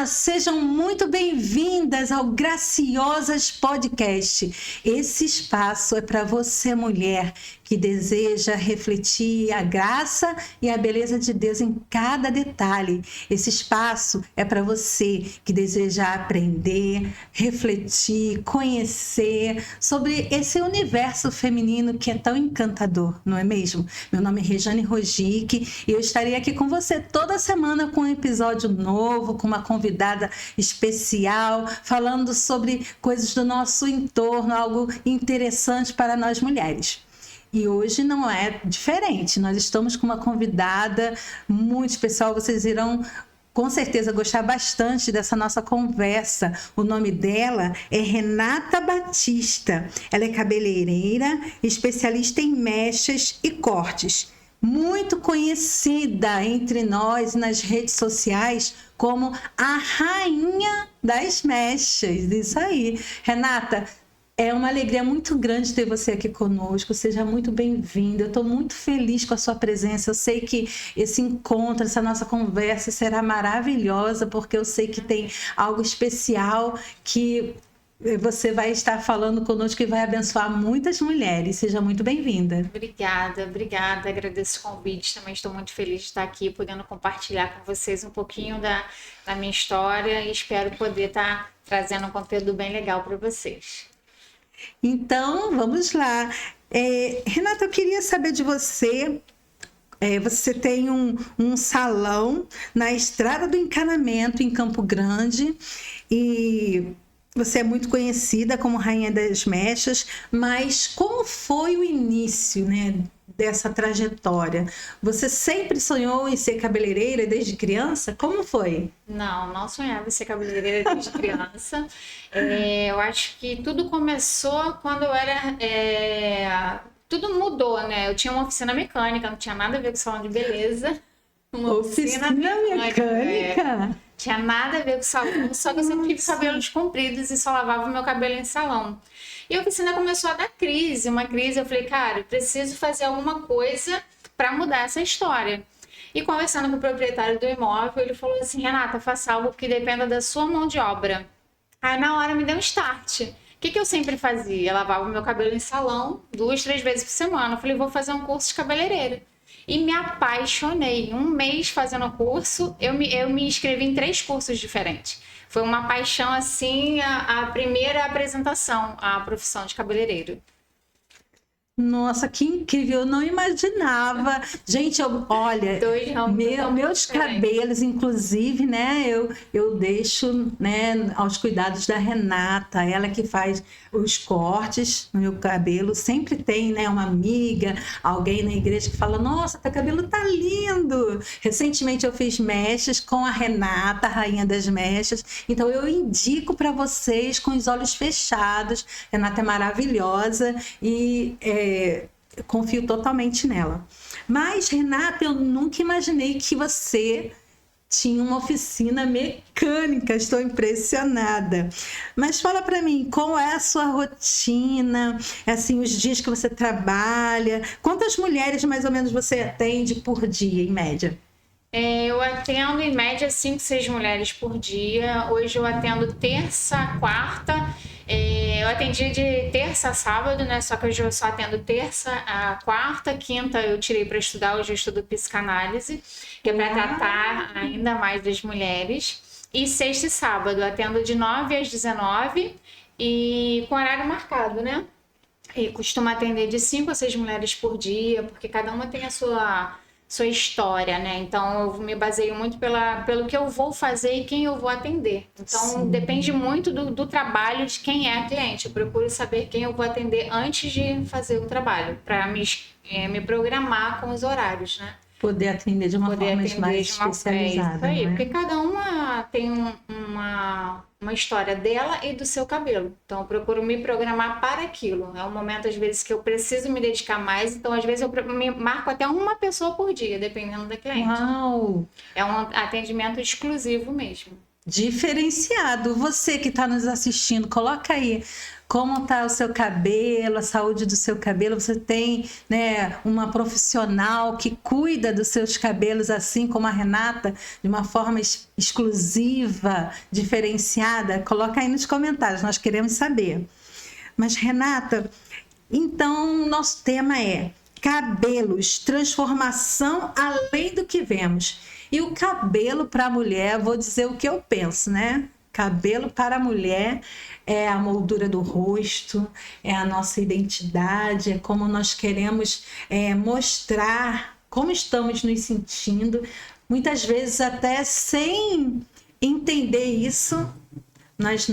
Sejam muito bem-vindas ao Graciosas Podcast. Esse espaço é para você, mulher, que deseja refletir a graça e a beleza de Deus em cada detalhe. Esse espaço é para você que deseja aprender, refletir, conhecer sobre esse universo feminino que é tão encantador, não é mesmo? Meu nome é Rejane Rogic e eu estarei aqui com você toda semana com um episódio novo, com uma convidada especial, falando sobre coisas do nosso entorno, algo interessante para nós mulheres. E hoje não é diferente, nós estamos com uma convidada muito especial, vocês irão com certeza gostar bastante dessa nossa conversa. O nome dela é Renata Batista, ela é cabeleireira, especialista em mechas e cortes, muito conhecida entre nós nas redes sociais como a rainha das mechas. Isso aí, Renata. É uma alegria muito grande ter você aqui conosco, seja muito bem-vinda. Eu estou muito feliz com a sua presença. Eu sei que esse encontro, essa nossa conversa será maravilhosa, porque eu sei que tem algo especial que você vai estar falando conosco e vai abençoar muitas mulheres. Seja muito bem-vinda. Obrigada. Agradeço o convite. Também estou muito feliz de estar aqui, podendo compartilhar com vocês um pouquinho da minha história e espero poder estar trazendo um conteúdo bem legal para vocês. Então, vamos lá. Renata, eu queria saber de você. Você tem um salão na Estrada do Encanamento, em Campo Grande, e você é muito conhecida como Rainha das Mechas, mas como foi o início, né, dessa trajetória? Você sempre sonhou em ser cabeleireira desde criança? Como foi? Não sonhava em ser cabeleireira desde criança. Eu acho que tudo começou quando eu era... Tudo mudou, né? Eu tinha uma oficina mecânica, não tinha nada a ver com salão de beleza. Uma oficina mecânica? Tinha nada a ver com salão, só que eu sempre tive cabelos compridos e só lavava o meu cabelo em salão. E a oficina começou a dar uma crise. Eu falei, cara, eu preciso fazer alguma coisa para mudar essa história. E conversando com o proprietário do imóvel, ele falou assim, Renata, faça algo que dependa da sua mão de obra. Aí na hora me deu um start. O que eu sempre fazia? Eu lavava o meu cabelo em salão 2, 3 vezes por semana. Eu falei, vou fazer um curso de cabeleireira. E me apaixonei. Um mês fazendo o curso, eu me inscrevi em 3 cursos diferentes. Foi uma paixão, assim, a primeira apresentação à profissão de cabeleireiro. Nossa, que incrível, eu não imaginava. Gente, olha, meus cabelos, inclusive, né, eu deixo, né, aos cuidados da Renata, ela que faz os cortes no meu cabelo. Sempre tem, né, uma amiga, alguém na igreja que fala, nossa, teu cabelo tá lindo. Recentemente eu fiz mechas com a Renata, a rainha das mechas. Então eu indico para vocês com os olhos fechados. Renata é maravilhosa e eu confio totalmente nela. Mas, Renata, eu nunca imaginei que você tinha uma oficina mecânica. Estou impressionada. Mas fala para mim, qual é a sua rotina? Assim, os dias que você trabalha? Quantas mulheres, mais ou menos, você atende por dia, em média? Eu atendo, em média, 5, 6 mulheres por dia. Hoje eu atendo terça, quarta. Eu atendi de terça a sábado, né? Só que hoje eu só atendo terça a quarta. Quinta eu tirei para estudar, hoje eu estudo psicanálise, que é para tratar ainda mais das mulheres. E sexta e sábado eu atendo de 9 às 19 e com horário marcado, né? E costumo atender de 5 a 6 mulheres por dia, porque cada uma tem a sua história, né? Então eu me baseio muito pelo que eu vou fazer e quem eu vou atender. Então depende muito do trabalho de quem é a cliente. Eu procuro saber quem eu vou atender antes de fazer o trabalho, para me programar com os horários, né? Poder atender de uma forma mais especializada. Isso aí, né? Porque cada uma tem uma história dela e do seu cabelo. Então, eu procuro me programar para aquilo. É um momento, às vezes, que eu preciso me dedicar mais. Então, às vezes, eu me marco até uma pessoa por dia, dependendo da cliente. Uau! É um atendimento exclusivo mesmo. Diferenciado. Você que está nos assistindo, coloca aí como está o seu cabelo, a saúde do seu cabelo. Você tem, né, uma profissional que cuida dos seus cabelos, assim como a Renata, de uma forma exclusiva, diferenciada? Coloca aí nos comentários, nós queremos saber. Mas, Renata, então nosso tema é cabelos, transformação além do que vemos. E o cabelo para a mulher, vou dizer o que eu penso, né? Cabelo para a mulher é a moldura do rosto, é a nossa identidade, é como nós queremos mostrar como estamos nos sentindo. Muitas vezes até sem entender isso,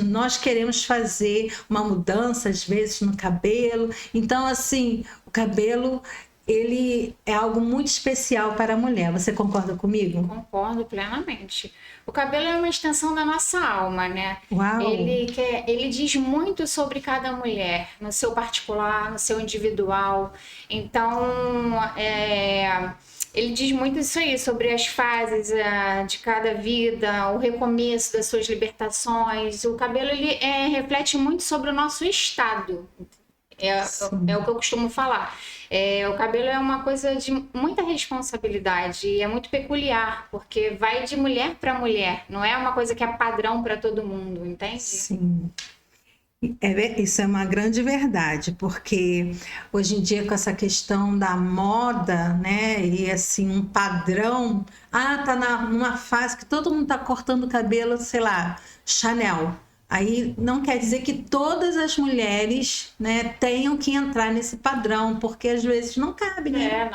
nós queremos fazer uma mudança, às vezes, no cabelo. Então, assim, o cabelo, ele é algo muito especial para a mulher. Você concorda comigo? Concordo plenamente. O cabelo é uma extensão da nossa alma, né? Uau! Ele diz muito sobre cada mulher, no seu particular, no seu individual. Então, ele diz muito isso aí, sobre as fases de cada vida, o recomeço das suas libertações. O cabelo, ele reflete muito sobre o nosso estado. É o que eu costumo falar. O cabelo é uma coisa de muita responsabilidade e é muito peculiar, porque vai de mulher para mulher, não é uma coisa que é padrão para todo mundo, entende? Sim. Isso é uma grande verdade, porque hoje em dia com essa questão da moda, né, e assim um padrão, tá numa fase que todo mundo tá cortando o cabelo, sei lá, Chanel. Aí não quer dizer que todas as mulheres, né, tenham que entrar nesse padrão, porque às vezes não cabe, né?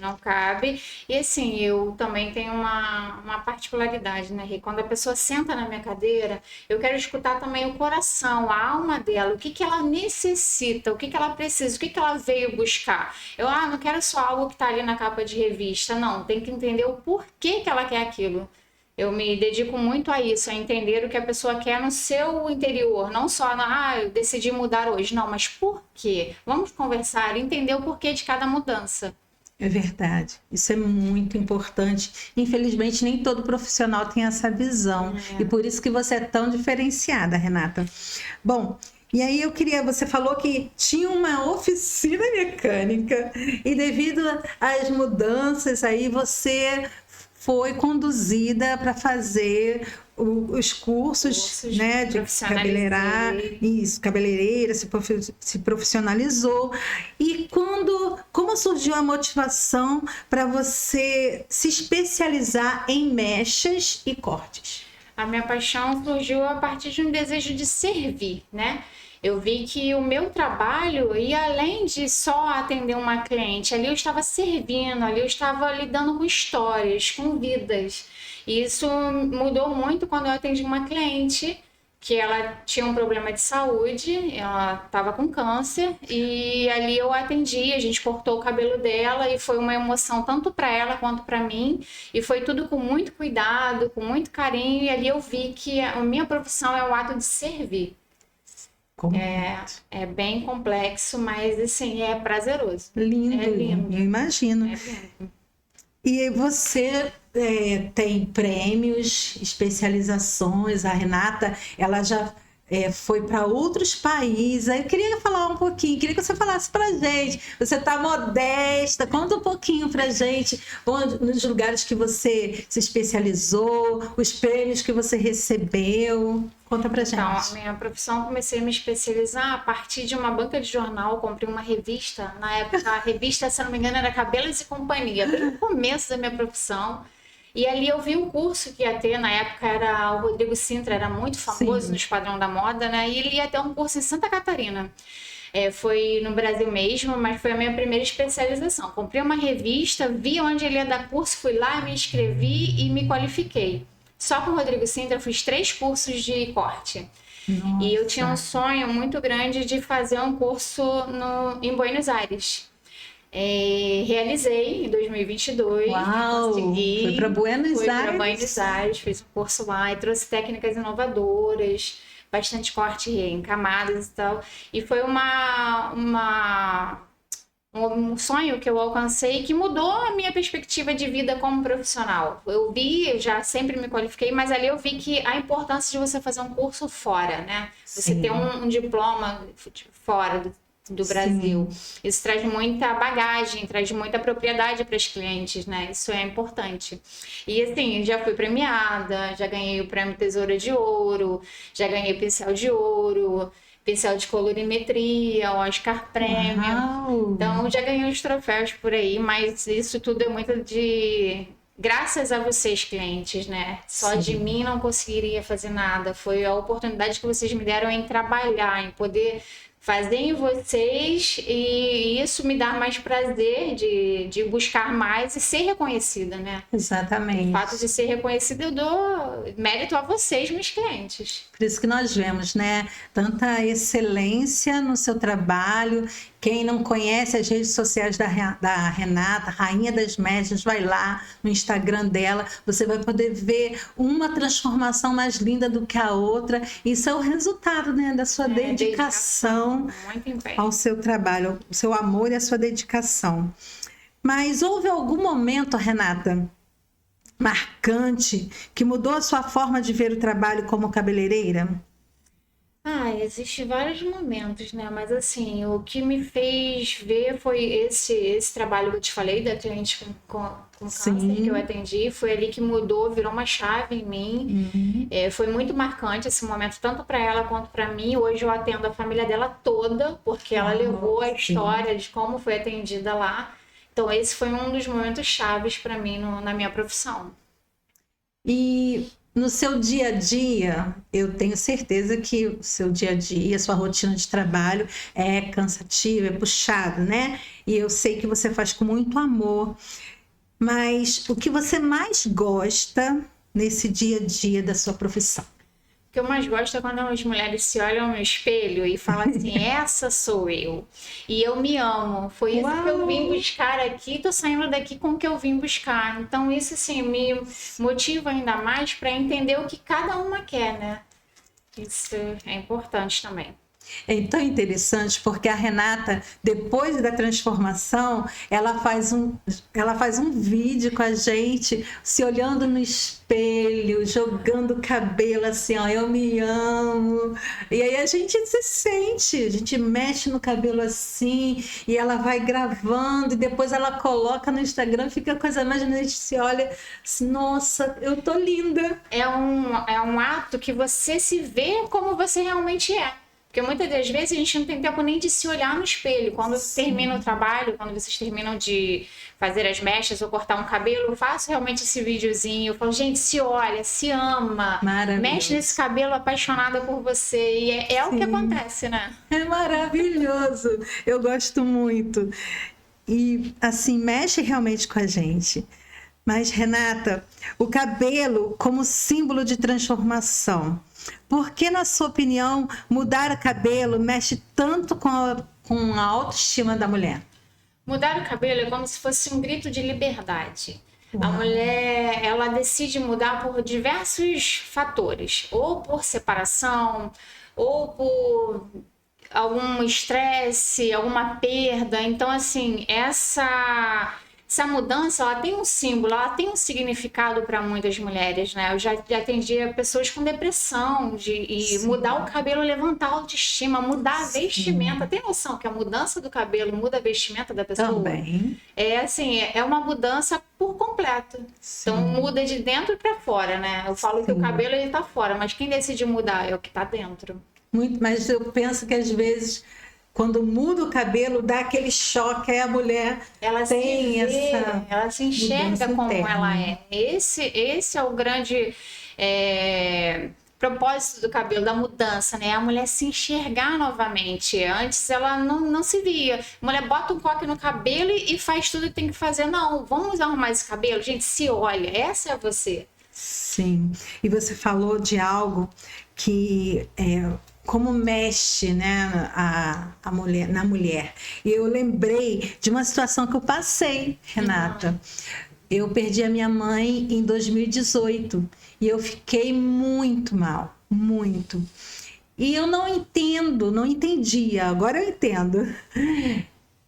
Não cabe. E assim, eu também tenho uma particularidade, né, Rê? Quando a pessoa senta na minha cadeira, eu quero escutar também o coração, a alma dela, o que que ela necessita, o que que ela precisa, o que que ela veio buscar. Eu não quero só algo que tá ali na capa de revista, não. Tem que entender o porquê que ela quer aquilo. Eu me dedico muito a isso, a entender o que a pessoa quer no seu interior, não só eu decidi mudar hoje, não, mas por quê? Vamos conversar, entender o porquê de cada mudança. É verdade, isso é muito importante. Infelizmente, nem todo profissional tem essa visão, e por isso que você é tão diferenciada, Renata. Bom, e aí você falou que tinha uma oficina mecânica, e devido às mudanças aí, você foi conduzida para fazer os cursos, né, de cabeleireira, se profissionalizou. E como surgiu a motivação para você se especializar em mechas e cortes? A minha paixão surgiu a partir de um desejo de servir, né? Eu vi que o meu trabalho ia além de só atender uma cliente. Ali eu estava servindo, ali eu estava lidando com histórias, com vidas. E isso mudou muito quando eu atendi uma cliente que ela tinha um problema de saúde, ela estava com câncer, e ali eu atendi, a gente cortou o cabelo dela e foi uma emoção tanto para ela quanto para mim, e foi tudo com muito cuidado, com muito carinho, e ali eu vi que a minha profissão é o ato de servir. É bem complexo, mas assim, é prazeroso. Lindo, é lindo. Eu imagino. É lindo. E você tem prêmios, especializações. A Renata, ela já foi para outros países. Eu queria falar um pouquinho, queria que você falasse para gente. Você está modesta, conta um pouquinho para gente nos lugares que você se especializou, os prêmios que você recebeu. Conta pra gente. Então, a minha profissão, comecei a me especializar a partir de uma banca de jornal. Comprei uma revista. Na época, a revista, se não me engano, era Cabelos e Companhia, bem no começo da minha profissão. E ali eu vi um curso que ia ter, na época era o Rodrigo Sintra, era muito famoso no Esquadrão da Moda, né? E ele ia ter um curso em Santa Catarina. Foi no Brasil mesmo, mas foi a minha primeira especialização. Comprei uma revista, vi onde ele ia dar curso, fui lá, me inscrevi e me qualifiquei. Só com o Rodrigo Sintra eu fiz 3 cursos de corte. Nossa. E eu tinha um sonho muito grande de fazer um curso em Buenos Aires. Realizei em 2022. Uau! Consegui. Foi para Buenos Aires? Fui para Buenos Aires, fiz um curso lá e trouxe técnicas inovadoras, bastante corte em camadas e tal. E foi uma um sonho que eu alcancei que mudou a minha perspectiva de vida como profissional. Eu já sempre me qualifiquei, mas ali eu vi que a importância de você fazer um curso fora, né? Você ter Sim. um diploma fora do Brasil. Isso traz muita bagagem, traz muita propriedade para os clientes, né? Isso é importante. E assim, já fui premiada, já ganhei o prêmio Tesoura de Ouro, já ganhei pincel de ouro, pincel de colorimetria, Oscar Prêmio. Uau! Então, já ganhei os troféus por aí, mas isso tudo é muito de graças a vocês, clientes, né? Só de Sim. mim não conseguiria fazer nada. Foi a oportunidade que vocês me deram em trabalhar, em poder fazer em vocês e isso me dá mais prazer de buscar mais e ser reconhecida, né? O fato Exatamente. de ser reconhecida, eu dou mérito a vocês, meus clientes. Por isso que nós vemos, né? Tanta excelência no seu trabalho. Quem não conhece as redes sociais da Renata, Rainha das Mestres, vai lá no Instagram dela. Você vai poder ver uma transformação mais linda do que a outra. Isso é o resultado, né, da sua dedicação Muito empenho. ao seu trabalho, o seu amor e a sua dedicação. Mas houve algum momento, Renata, marcante que mudou a sua forma de ver o trabalho como cabeleireira? Existem vários momentos, né? Mas assim, o que me fez ver foi esse trabalho que eu te falei, da cliente com câncer que eu atendi. Foi ali que mudou, virou uma chave em mim. Foi muito marcante esse momento, tanto para ela quanto para mim. Hoje eu atendo a família dela toda, porque ela levou a história de como foi atendida lá. Então, esse foi um dos momentos chaves para mim na minha profissão. E no seu dia a dia, eu tenho certeza que o seu dia a dia, a sua rotina de trabalho é cansativa, é puxado, né? E eu sei que você faz com muito amor. Mas o que você mais gosta nesse dia a dia da sua profissão? O que eu mais gosto é quando as mulheres se olham no espelho e falam assim, essa sou eu. E eu me amo. Foi isso que eu vim buscar aqui, tô saindo daqui com o que eu vim buscar. Então isso assim me motiva ainda mais para entender o que cada uma quer, né? Isso é importante também. É tão interessante porque a Renata, depois da transformação, ela faz um vídeo com a gente, se olhando no espelho, jogando o cabelo assim, ó, eu me amo. E aí a gente se sente, a gente mexe no cabelo assim, e ela vai gravando, e depois ela coloca no Instagram, fica a coisa mais, a gente se olha assim, nossa, eu tô linda. É um ato que você se vê como você realmente é. Porque muitas das vezes a gente não tem tempo nem de se olhar no espelho. Quando termina o trabalho, quando vocês terminam de fazer as mechas ou cortar um cabelo, eu faço realmente esse videozinho. Eu falo, gente, se olha, se ama. Mexe nesse cabelo apaixonada por você. E é o que acontece, né? É maravilhoso. Eu gosto muito. E assim, mexe realmente com a gente. Mas, Renata, o cabelo como símbolo de transformação. Por que, na sua opinião, mudar o cabelo mexe tanto com a autoestima da mulher? Mudar o cabelo é como se fosse um grito de liberdade. A mulher, ela decide mudar por diversos fatores, ou por separação, ou por algum estresse, alguma perda. Então, assim, essa mudança, ela tem um símbolo, ela tem um significado para muitas mulheres, né? Eu já atendia pessoas com depressão, e mudar o cabelo, levantar a autoestima, mudar a vestimenta. Tem noção que a mudança do cabelo muda a vestimenta da pessoa? Também. É assim, é uma mudança por completo. Então muda de dentro para fora, né? Eu falo que o cabelo ele tá fora, mas quem decide mudar é o que tá dentro. Muito, mas eu penso que às vezes quando muda o cabelo dá aquele choque, aí a mulher Ela tem se vê, essa ela se enxerga como interna. ela é. Esse é o grande propósito do cabelo, da mudança, né? A mulher se enxergar novamente. Antes ela não se via. A mulher bota um coque no cabelo e faz tudo que tem que fazer. Não, vamos arrumar esse cabelo. Gente, se olha, essa é você. Sim, e você falou de algo que como mexe, né, a mulher, na mulher. E eu lembrei de uma situação que eu passei, Renata. Eu perdi a minha mãe em 2018 e eu fiquei muito mal, muito. E eu não entendia, agora eu entendo.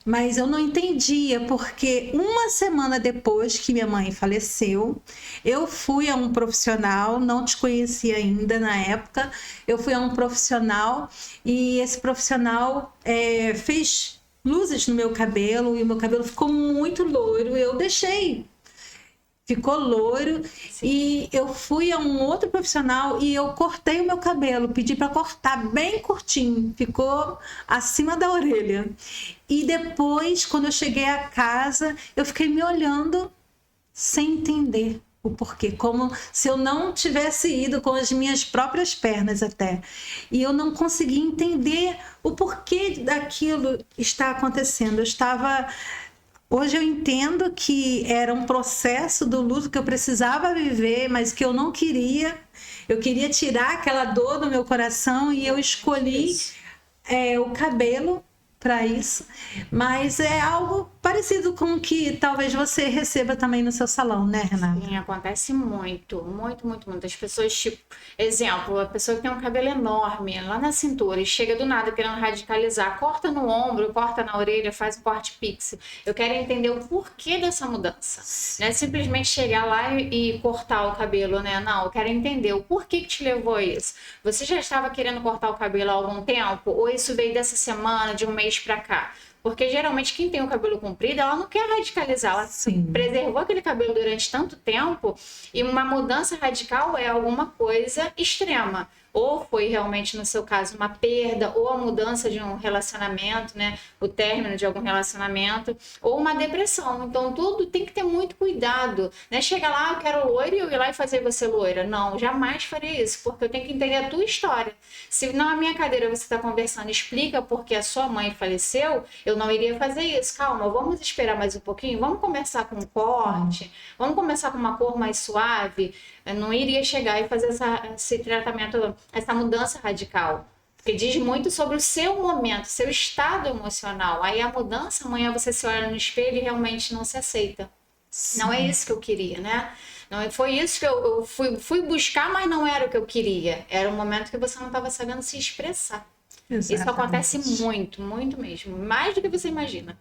Mas eu não entendia, porque uma semana depois que minha mãe faleceu, eu fui a um profissional, não te conhecia ainda na época, eu fui a um profissional e esse profissional fez luzes no meu cabelo e o meu cabelo ficou muito loiro, eu deixei. Ficou loiro. Sim. E eu fui a um outro profissional e eu cortei o meu cabelo, pedi para cortar bem curtinho, ficou acima da orelha. E depois, quando eu cheguei a casa, eu fiquei me olhando sem entender o porquê, como se eu não tivesse ido com as minhas próprias pernas até. E eu não conseguia entender o porquê daquilo está acontecendo. Eu estava... Hoje eu entendo que era um processo do luto que eu precisava viver, mas que eu não queria. Eu queria tirar aquela dor do meu coração e eu escolhi o cabelo para isso. Mas é algo parecido com o que talvez você receba também no seu salão, né, Renata? Sim, acontece muito, muito, muito, muito. As pessoas, tipo, exemplo, a pessoa que tem um cabelo enorme lá na cintura e chega do nada querendo radicalizar, corta no ombro, corta na orelha, faz um corte pixie. Eu quero entender o porquê dessa mudança. Não é simplesmente chegar lá e cortar o cabelo, né? Não, eu quero entender o porquê que te levou a isso. Você já estava querendo cortar o cabelo há algum tempo? Ou isso veio dessa semana, de um mês pra cá? Porque geralmente quem tem o cabelo comprido, ela não quer radicalizar, ela preservou aquele cabelo durante tanto tempo e uma mudança radical é alguma coisa extrema. Ou foi realmente, no seu caso, uma perda, ou a mudança de um relacionamento, né? O término de algum relacionamento, ou uma depressão. Então, tudo tem que ter muito cuidado, né? Chega lá, eu quero loira e eu ir lá e fazer você loira. Não, jamais faria isso, porque eu tenho que entender a tua história. Se na minha cadeira você está conversando, explica porque a sua mãe faleceu, eu não iria fazer isso. Calma, vamos esperar mais um pouquinho, vamos começar com um corte, vamos começar com uma cor mais suave. Eu não iria chegar e fazer esse tratamento, essa mudança radical. Porque diz muito sobre o seu momento, seu estado emocional. Aí a mudança, amanhã você se olha no espelho e realmente não se aceita. Sim. Não é isso que eu queria, né? Não foi isso que eu fui buscar, mas não era o que eu queria. Era um momento que você não estava sabendo se expressar. Exatamente. Isso acontece muito, muito mesmo. Mais do que você imagina.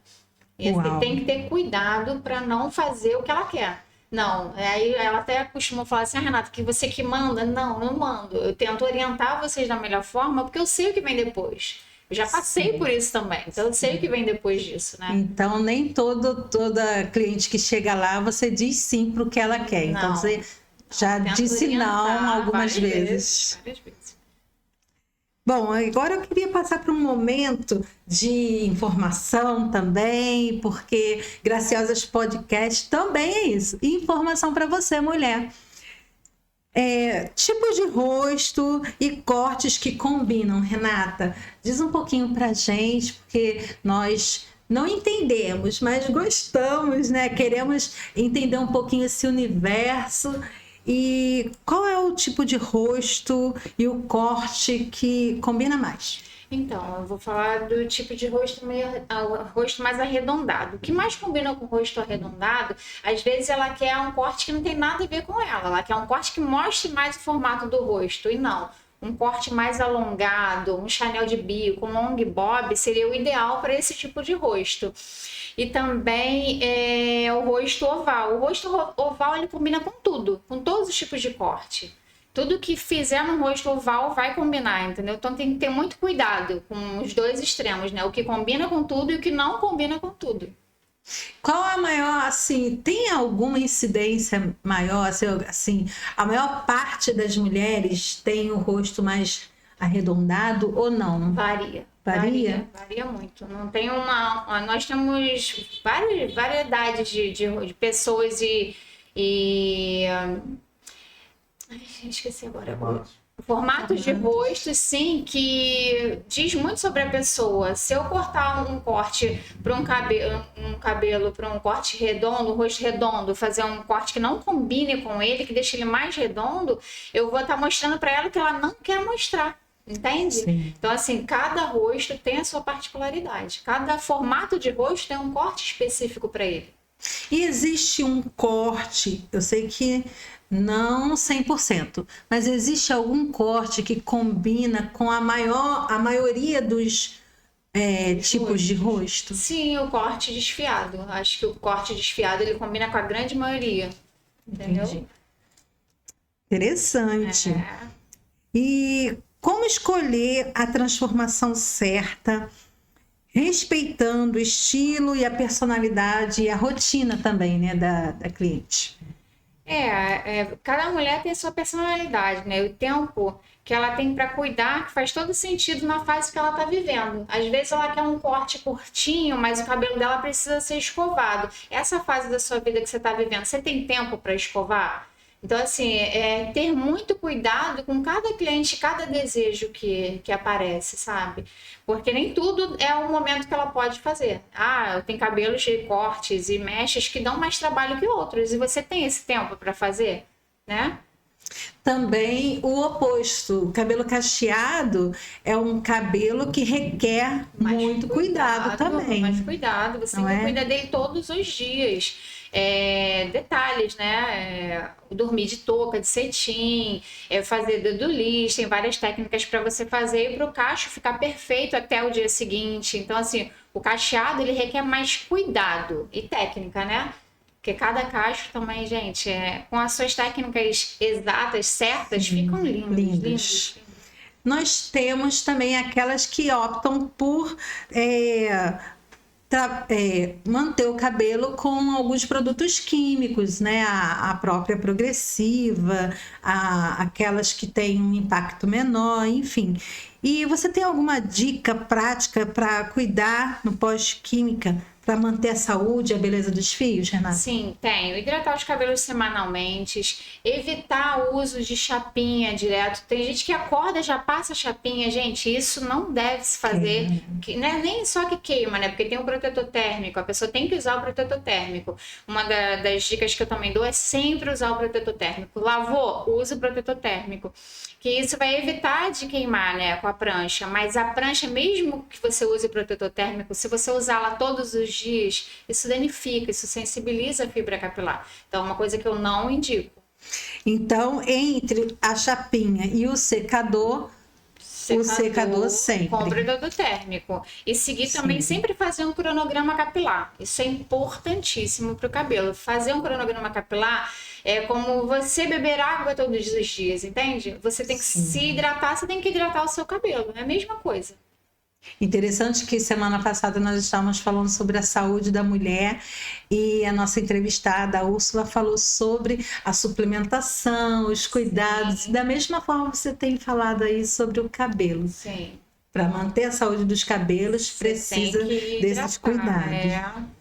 E você tem que ter cuidado para não fazer o que ela quer. Não, aí ela até costuma falar assim, Renata, que você que manda. Não, não mando. Eu tento orientar vocês da melhor forma, porque eu sei o que vem depois. Eu já passei por isso também, então eu sei o que vem depois disso, né? Então, nem toda cliente que chega lá, você diz sim para o que ela quer. Não. Então, você já disse não algumas vezes. Várias vezes. Bom, agora eu queria passar para um momento de informação também, porque Graciosas Podcast também é isso. Informação para você, mulher. Tipos de rosto e cortes que combinam, Renata. Diz um pouquinho pra gente, porque nós não entendemos, mas gostamos, né? Queremos entender um pouquinho esse universo. E qual é o tipo de rosto e o corte que combina mais? Então, eu vou falar do tipo de rosto rosto mais arredondado. O que mais combina com o rosto arredondado, às vezes ela quer um corte que não tem nada a ver com ela. Ela quer um corte que mostre mais o formato do rosto. E não, um corte mais alongado, um Chanel de bico, um long bob seria o ideal para esse tipo de rosto. E também o rosto oval. O rosto oval ele combina com tudo, com todos os tipos de corte. Tudo que fizer no rosto oval vai combinar, entendeu? Então tem que ter muito cuidado com os dois extremos, né? O que combina com tudo e o que não combina com tudo. Qual a maior, assim, tem alguma incidência maior, assim, a maior parte das mulheres tem o rosto mais arredondado ou não? Varia. Varia muito. Não tem nós temos várias variedades de pessoas esqueci agora. Formatos de rosto, sim, que diz muito sobre a pessoa. Se eu cortar um corte para um cabelo para um corte redondo, um rosto redondo, fazer um corte que não combine com ele, que deixe ele mais redondo, eu vou estar mostrando para ela que ela não quer mostrar. Entende? Sim. Então, assim, cada rosto tem a sua particularidade. Cada formato de rosto tem um corte específico para ele. E existe um corte, eu sei que não 100%, mas existe algum corte que combina com a maioria dos tipos de rosto? Sim, o corte desfiado. Acho que o corte desfiado ele combina com a grande maioria. Entendeu? Entendi. Interessante. É. E como escolher a transformação certa, respeitando o estilo e a personalidade e a rotina também, né, da cliente? Cada mulher tem sua personalidade, né? O tempo que ela tem para cuidar, que faz todo sentido na fase que ela tá vivendo. Às vezes ela quer um corte curtinho, mas o cabelo dela precisa ser escovado. Essa fase da sua vida que você tá vivendo, você tem tempo para escovar? Então, assim, ter muito cuidado com cada cliente, cada desejo que aparece, sabe? Porque nem tudo é o momento que ela pode fazer. Ah, tem cabelos de cortes e mechas que dão mais trabalho que outros, e você tem esse tempo para fazer, né? Também o oposto, o cabelo cacheado é um cabelo que requer muito cuidado também. Mais cuidado, você tem que cuidar dele todos os dias. Detalhes, né? Dormir de touca, de cetim, fazer do liso, tem várias técnicas para você fazer e para o cacho ficar perfeito até o dia seguinte. Então, assim, o cacheado ele requer mais cuidado e técnica, né? Porque cada cacho também, gente, com as suas técnicas exatas, certas, ficam lindos. Nós temos também aquelas que optam por manter o cabelo com alguns produtos químicos, né? A própria progressiva, aquelas que têm um impacto menor, enfim. E você tem alguma dica prática para cuidar no pós-química, para manter a saúde e a beleza dos fios, Renata? Sim, tenho. Hidratar os cabelos semanalmente, evitar o uso de chapinha direto. Tem gente que acorda já passa chapinha, gente, isso não deve se fazer, né? Nem só que queima, né? Porque tem o protetor térmico, a pessoa tem que usar o protetor térmico. Uma das dicas que eu também dou é sempre usar o protetor térmico. Lavou, use o protetor térmico. Que isso vai evitar de queimar, né, com a prancha. Mas a prancha, mesmo que você use o protetor térmico, se você usá-la todos os dias, isso danifica, isso sensibiliza a fibra capilar. Então, é uma coisa que eu não indico. Então, entre a chapinha e o secador sempre. Com protetor térmico. E seguir também, sempre fazer um cronograma capilar. Isso é importantíssimo para o cabelo. Fazer um cronograma capilar é como você beber água todos os dias, entende? Você tem que se hidratar, você tem que hidratar o seu cabelo. É a mesma coisa. Interessante que semana passada nós estávamos falando sobre a saúde da mulher e a nossa entrevistada, a Úrsula, falou sobre a suplementação, os cuidados. Da mesma forma você tem falado aí sobre o cabelo. Sim. Para manter a saúde dos cabelos, precisa desses cuidados.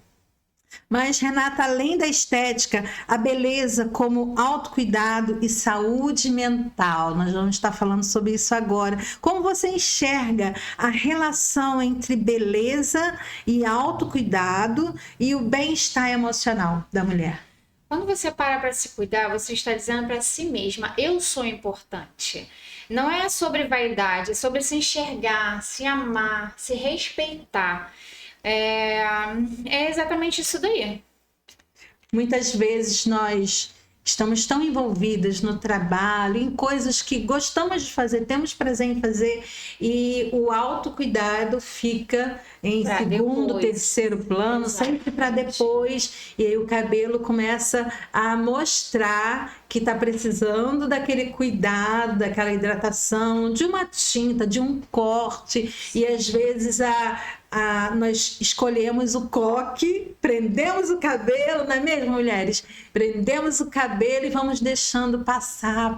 Mas, Renata, além da estética, a beleza como autocuidado e saúde mental, nós vamos estar falando sobre isso agora. Como você enxerga a relação entre beleza e autocuidado e o bem-estar emocional da mulher? Quando você para se cuidar, você está dizendo para si mesma, eu sou importante. Não é sobre vaidade, é sobre se enxergar, se amar, se respeitar. É exatamente isso daí. Muitas vezes nós estamos tão envolvidas no trabalho, em coisas que gostamos de fazer, temos prazer em fazer, e o autocuidado fica em segundo, terceiro plano, sempre para depois, e aí o cabelo começa a mostrar que está precisando daquele cuidado, daquela hidratação, de uma tinta, de um corte, e às vezes nós escolhemos o coque, prendemos o cabelo, não é mesmo, mulheres? Prendemos o cabelo e vamos deixando passar,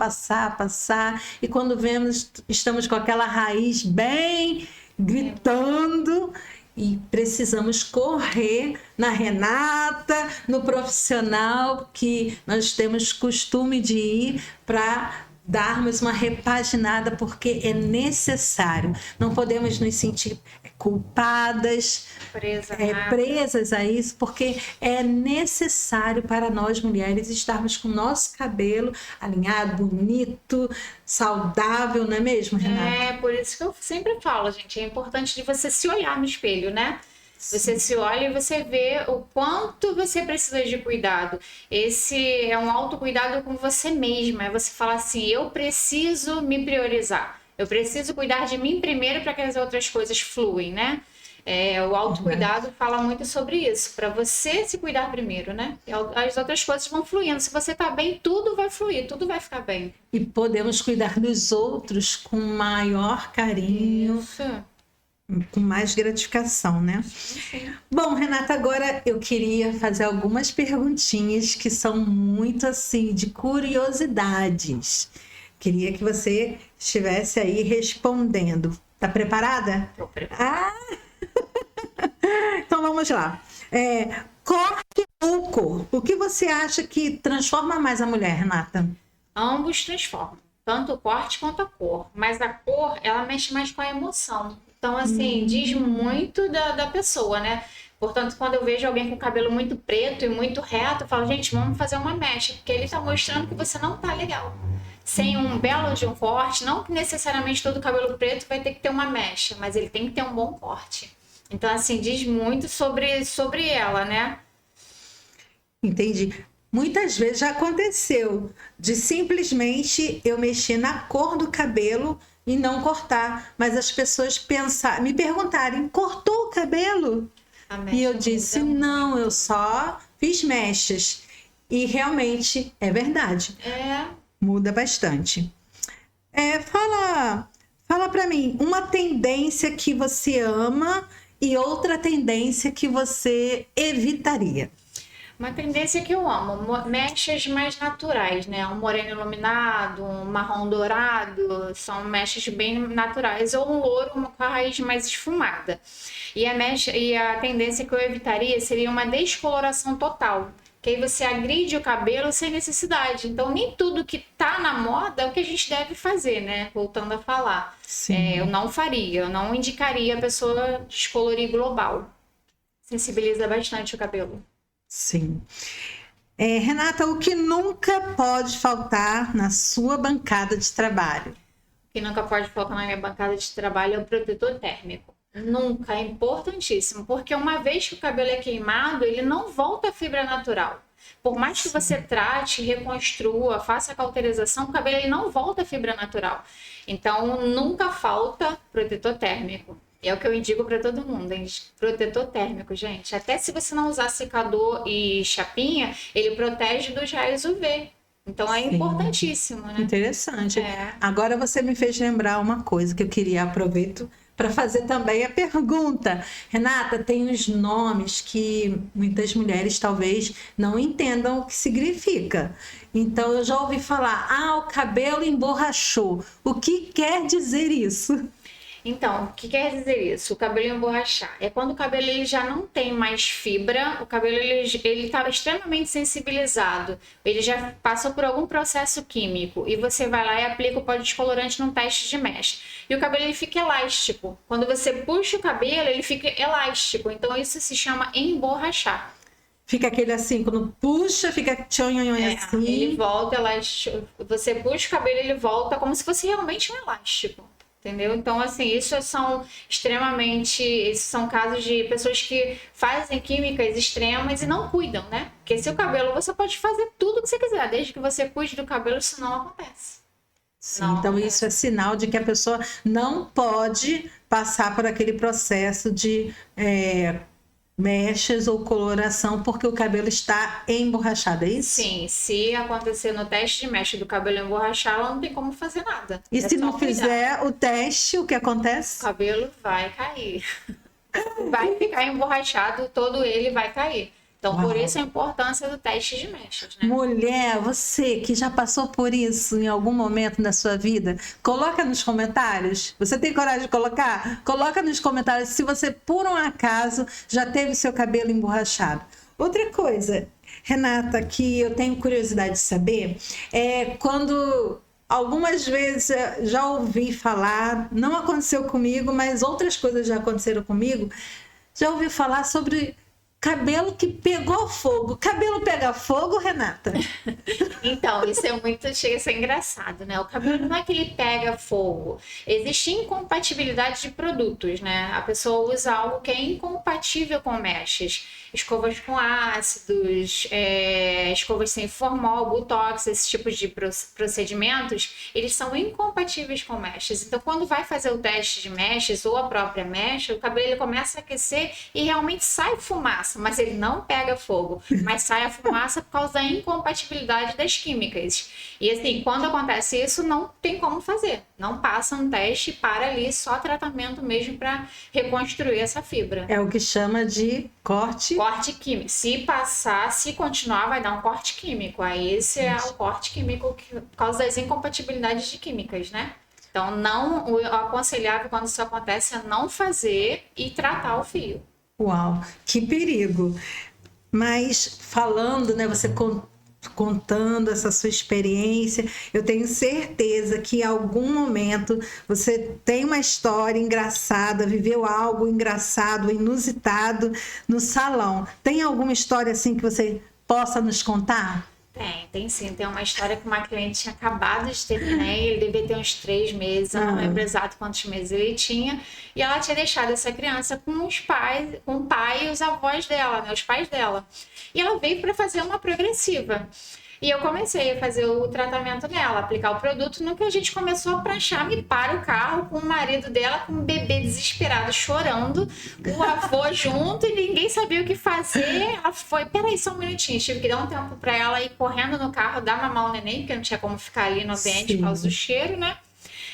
e quando vemos, estamos com aquela raiz bem gritando, e precisamos correr na Renata, no profissional que nós temos costume de ir para darmos uma repaginada, porque é necessário. Não podemos nos sentir culpadas, presas a isso, porque é necessário para nós mulheres estarmos com o nosso cabelo alinhado, bonito, saudável, não é mesmo, Renata? Por isso que eu sempre falo, gente, é importante de você se olhar no espelho, né? Você se olha e você vê o quanto você precisa de cuidado. Esse é um autocuidado com você mesma. É você falar assim, eu preciso me priorizar. Eu preciso cuidar de mim primeiro para que as outras coisas fluem, né? O autocuidado fala muito sobre isso, para você se cuidar primeiro, né? E as outras coisas vão fluindo. Se você tá bem, tudo vai fluir, tudo vai ficar bem. E podemos cuidar dos outros com maior carinho, Isso. com mais gratificação, né? Sim. Bom, Renata, agora eu queria fazer algumas perguntinhas que são muito assim de curiosidades. Queria que você estivesse aí respondendo. Tá preparada? Tô preparada. Então vamos lá. Corte ou cor? O que você acha que transforma mais a mulher, Renata? Ambos transformam, tanto o corte quanto a cor. Mas a cor, ela mexe mais com a emoção. Então, assim, diz muito da pessoa, né? Portanto, quando eu vejo alguém com o cabelo muito preto e muito reto, eu falo, gente, vamos fazer uma mecha, porque ele tá mostrando que você não tá legal. Sem um belo de um corte, não que necessariamente todo cabelo preto vai ter que ter uma mecha, mas ele tem que ter um bom corte. Então, assim, diz muito sobre ela, né? Entendi. Muitas vezes já aconteceu de simplesmente eu mexer na cor do cabelo e não cortar, mas as pessoas me perguntarem, cortou o cabelo? A mecha E eu muda disse, muito. não, eu só fiz mechas. E realmente é verdade, muda bastante. Fala para mim, uma tendência que você ama e outra tendência que você evitaria. Uma tendência que eu amo, mechas mais naturais, né? Um moreno iluminado, um marrom dourado, são mechas bem naturais, ou um louro, uma com a raiz mais esfumada. E a tendência que eu evitaria seria uma descoloração total, que aí você agride o cabelo sem necessidade. Então, nem tudo que tá na moda é o que a gente deve fazer, né? Voltando a falar. Sim. Eu não faria, eu não indicaria a pessoa descolorir global. Sensibiliza bastante o cabelo. Sim. Renata, o que nunca pode faltar na sua bancada de trabalho? Que nunca pode faltar na minha bancada de trabalho é o protetor térmico. Nunca, é importantíssimo, porque uma vez que o cabelo é queimado, ele não volta à fibra natural. Por mais que você trate, reconstrua, faça a cauterização, o cabelo ele não volta à fibra natural. Então, nunca falta protetor térmico. É o que eu indico para todo mundo, hein? Protetor térmico, gente. Até se você não usar secador e chapinha, ele protege dos raios UV. Então, é importantíssimo, né? Interessante. Agora você me fez lembrar uma coisa que eu queria aproveitar para fazer também a pergunta. Renata, tem uns nomes que muitas mulheres talvez não entendam o que significa. Então, eu já ouvi falar, o cabelo emborrachou. O que quer dizer isso? Então, o que quer dizer isso? O cabelo emborrachar. É quando o cabelo ele já não tem mais fibra, o cabelo ele está extremamente sensibilizado, ele já passou por algum processo químico e você vai lá e aplica o pó descolorante num teste de mecha. E o cabelo ele fica elástico. Quando você puxa o cabelo, ele fica elástico. Então, isso se chama emborrachar. Fica aquele assim, quando puxa, fica tchonhonhon assim. Ele volta elástico. Você puxa o cabelo, ele volta como se fosse realmente um elástico. Entendeu? Então, assim, esses são casos de pessoas que fazem químicas extremas e não cuidam, né? Porque se o cabelo, você pode fazer tudo o que você quiser, desde que você cuide do cabelo, isso não acontece. Sim, então isso é sinal de que a pessoa não pode passar por aquele processo de mechas ou coloração porque o cabelo está emborrachado, é isso? Sim, se acontecer no teste de mecha do cabelo emborrachar, ela não tem como fazer nada. E se não fizer o teste, o que acontece? O cabelo vai cair. Vai ficar emborrachado, todo ele vai cair. Então, por isso a importância do teste de mechas, né? Mulher, você que já passou por isso em algum momento da sua vida, coloca nos comentários. Você tem coragem de colocar? Coloca nos comentários se você, por um acaso, já teve seu cabelo emborrachado. Outra coisa, Renata, que eu tenho curiosidade de saber, é quando algumas vezes já ouvi falar, não aconteceu comigo, mas outras coisas já aconteceram comigo, já ouvi falar sobre cabelo que pegou fogo. Cabelo pega fogo, Renata? Então, isso chega a ser engraçado, né? O cabelo não é que ele pega fogo. Existe incompatibilidade de produtos, né? A pessoa usa algo que é incompatível com mechas. escovas com ácidos, escovas sem formol, botox, esses tipos de procedimentos, eles são incompatíveis com mechas. Então, quando vai fazer o teste de mechas ou a própria mecha, o cabelo ele começa a aquecer e realmente sai fumaça, mas ele não pega fogo, mas sai a fumaça por causa da incompatibilidade das químicas. E assim, quando acontece isso, não tem como fazer. Não passa um teste, para ali, só tratamento mesmo para reconstruir essa fibra. É o que chama de corte... Corte químico. Se passar, se continuar, vai dar um corte químico. Aí esse é o corte químico por causa das incompatibilidades de químicas, né? Então, o aconselhável quando isso acontece é não fazer e tratar o fio. Uau, que perigo! Mas falando, né, você contando essa sua experiência, eu tenho certeza que em algum momento você tem uma história engraçada, viveu algo engraçado, inusitado no salão. Tem alguma história assim que você possa nos contar? Tem sim. Tem uma história que uma cliente tinha acabado de terminar, ele devia ter uns 3 meses, eu não lembro exato quantos meses ele tinha, e ela tinha deixado essa criança com o pai e os avós dela, né, os pais dela. E ela veio para fazer uma progressiva. E eu comecei a fazer o tratamento nela, aplicar o produto, no que a gente começou a pranchar-me para o carro com o marido dela, com o bebê desesperado, chorando, o avô junto e ninguém sabia o que fazer. Ela foi, peraí, só um minutinho, tive que dar um tempo para ela ir correndo no carro, dar mamar o neném, porque não tinha como ficar ali no ambiente por causa do cheiro, né?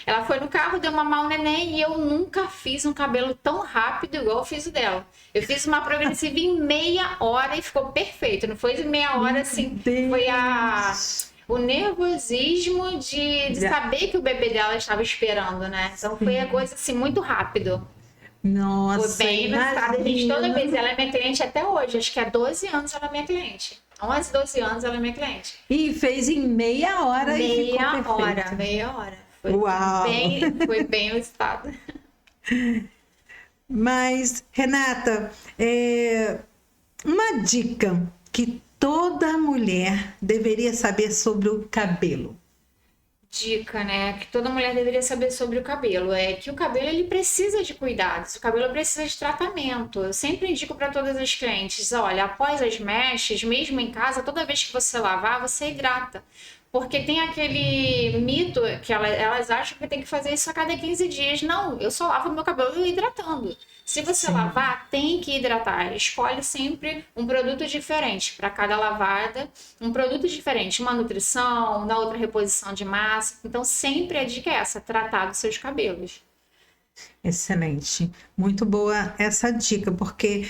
Ela foi no carro, deu mamar o neném e eu nunca fiz um cabelo tão rápido igual eu fiz o dela. Eu fiz uma progressiva em meia hora e ficou perfeito. Não foi em meia hora, assim, foi o nervosismo de saber que o bebê dela estava esperando, né? Então foi a coisa, assim, muito rápido. Nossa, foi bem inusitada. Gente, toda vez, ela é minha cliente até hoje. Acho que há 12 anos ela é minha cliente. 11, 12 anos ela é minha cliente. E fez em meia hora e ficou perfeito. Meia hora. Uau! Foi bem o estado. Mas, Renata, uma dica que toda mulher deveria saber sobre o cabelo. Dica, né, que toda mulher deveria saber sobre o cabelo é que o cabelo ele precisa de cuidados, o cabelo precisa de tratamento. Eu sempre indico para todas as clientes, olha, após as mechas, mesmo em casa, toda vez que você lavar, você hidrata. Porque tem aquele mito que elas acham que tem que fazer isso a cada 15 dias. Não, eu só lavo meu cabelo hidratando. Se você lavar, tem que hidratar. Escolhe sempre um produto diferente para cada lavada. Um produto diferente, uma nutrição, na outra reposição de massa. Então, sempre a dica é essa, tratar dos seus cabelos. Excelente. Muito boa essa dica, porque...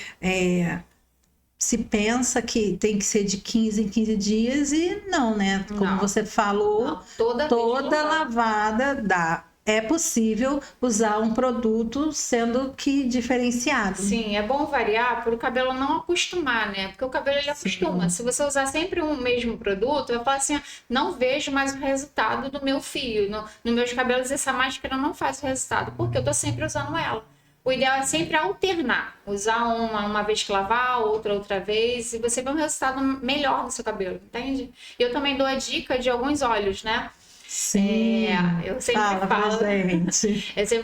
se pensa que tem que ser de 15 em 15 dias e não, né? Como você falou, toda lavada dá. É possível usar um produto sendo que diferenciado. Sim, é bom variar para o cabelo não acostumar, né? Porque o cabelo ele acostuma. Se você usar sempre um mesmo produto, eu falo assim, não vejo mais o resultado do meu fio. Nos meus cabelos essa máscara não faz o resultado, porque eu tô sempre usando ela. O ideal é sempre alternar, usar uma vez que lavar, outra vez, e você vê um resultado melhor no seu cabelo, entende? Eu também dou a dica de alguns óleos, né? Sim, eu sempre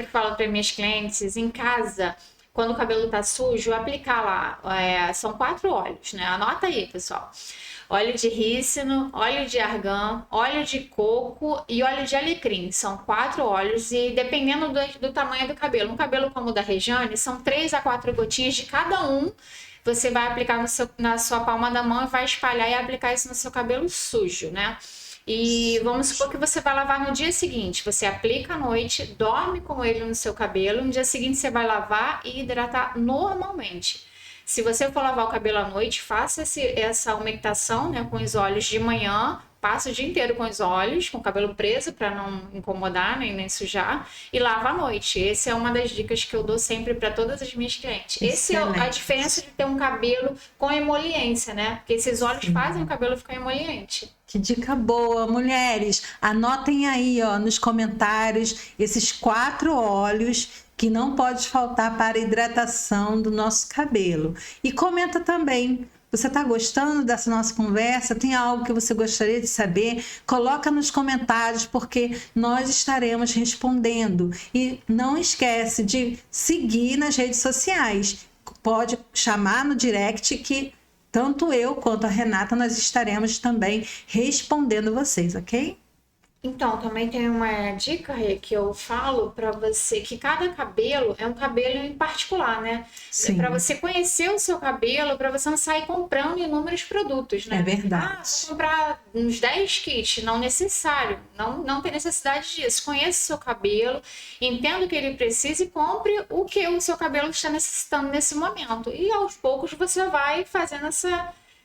falo para minhas clientes, em casa, quando o cabelo tá sujo, aplicar lá, são 4 óleos, né? Anota aí, pessoal. Óleo de rícino, óleo de argã, óleo de coco e óleo de alecrim. São 4 óleos e dependendo do tamanho do cabelo. Um cabelo como o da Regiane, são 3 a 4 gotinhas de cada um. Você vai aplicar na sua palma da mão e vai espalhar e aplicar isso no seu cabelo sujo, né? E vamos supor que você vai lavar no dia seguinte. Você aplica à noite, dorme com ele no seu cabelo. No dia seguinte você vai lavar e hidratar normalmente. Se você for lavar o cabelo à noite, faça essa umectação, né, com os óleos de manhã, passa o dia inteiro com os óleos, com o cabelo preso para não incomodar nem sujar, e lava à noite. Essa é uma das dicas que eu dou sempre para todas as minhas clientes. Essa é a diferença de ter um cabelo com emoliência, né? Porque esses óleos fazem o cabelo ficar emoliente. Que dica boa, mulheres! Anotem aí, ó, nos comentários esses 4 óleos que não pode faltar para a hidratação do nosso cabelo. E comenta também, você está gostando dessa nossa conversa? Tem algo que você gostaria de saber? Coloca nos comentários, porque nós estaremos respondendo. E não esquece de seguir nas redes sociais. pode chamar no direct que tanto eu quanto a Renata nós estaremos também respondendo vocês, ok? Então, também tem uma dica, Rê, que eu falo para você que cada cabelo é um cabelo em particular, né? Sim. Para você conhecer o seu cabelo, para você não sair comprando inúmeros produtos, né? É verdade. Vou comprar uns 10 kits, não necessário, não tem necessidade disso. Conheça o seu cabelo, entenda o que ele precisa e compre o que o seu cabelo está necessitando nesse momento. E aos poucos você vai fazendo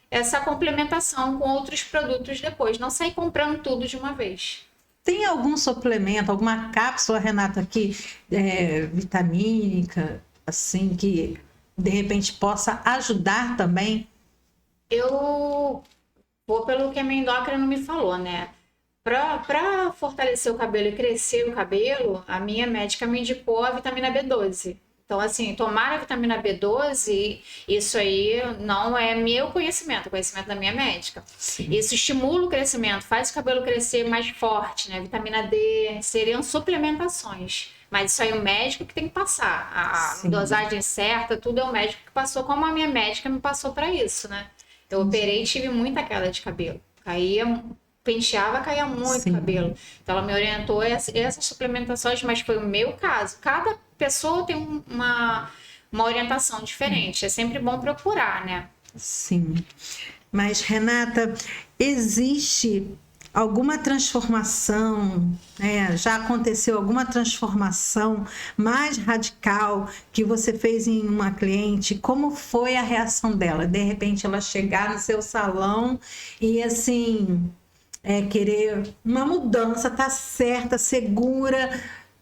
essa complementação com outros produtos depois. Não sair comprando tudo de uma vez. Tem algum suplemento, alguma cápsula, Renata, que vitamínica, assim, que de repente possa ajudar também? Eu vou pelo que a minha endócrina me falou, né? Para fortalecer o cabelo e crescer o cabelo, a minha médica me indicou a vitamina B12. Então, assim, tomar a vitamina B12, isso aí não é meu conhecimento, é conhecimento da minha médica. Sim. Isso estimula o crescimento, faz o cabelo crescer mais forte, né? Vitamina D, seriam suplementações. Mas isso aí é o médico que tem que passar. A dosagem certa, tudo é o médico que passou, como a minha médica me passou para isso, né? Eu operei e tive muita queda de cabelo. Penteava, caía muito cabelo. Então, ela me orientou essas suplementações, mas foi o meu caso. Cada pessoa tem uma orientação diferente. É sempre bom procurar, né? Sim. Mas, Renata, existe alguma transformação, né? Já aconteceu alguma transformação mais radical que você fez em uma cliente? Como foi a reação dela? De repente, ela chegar no seu salão e, assim... querer uma mudança, tá certa, segura,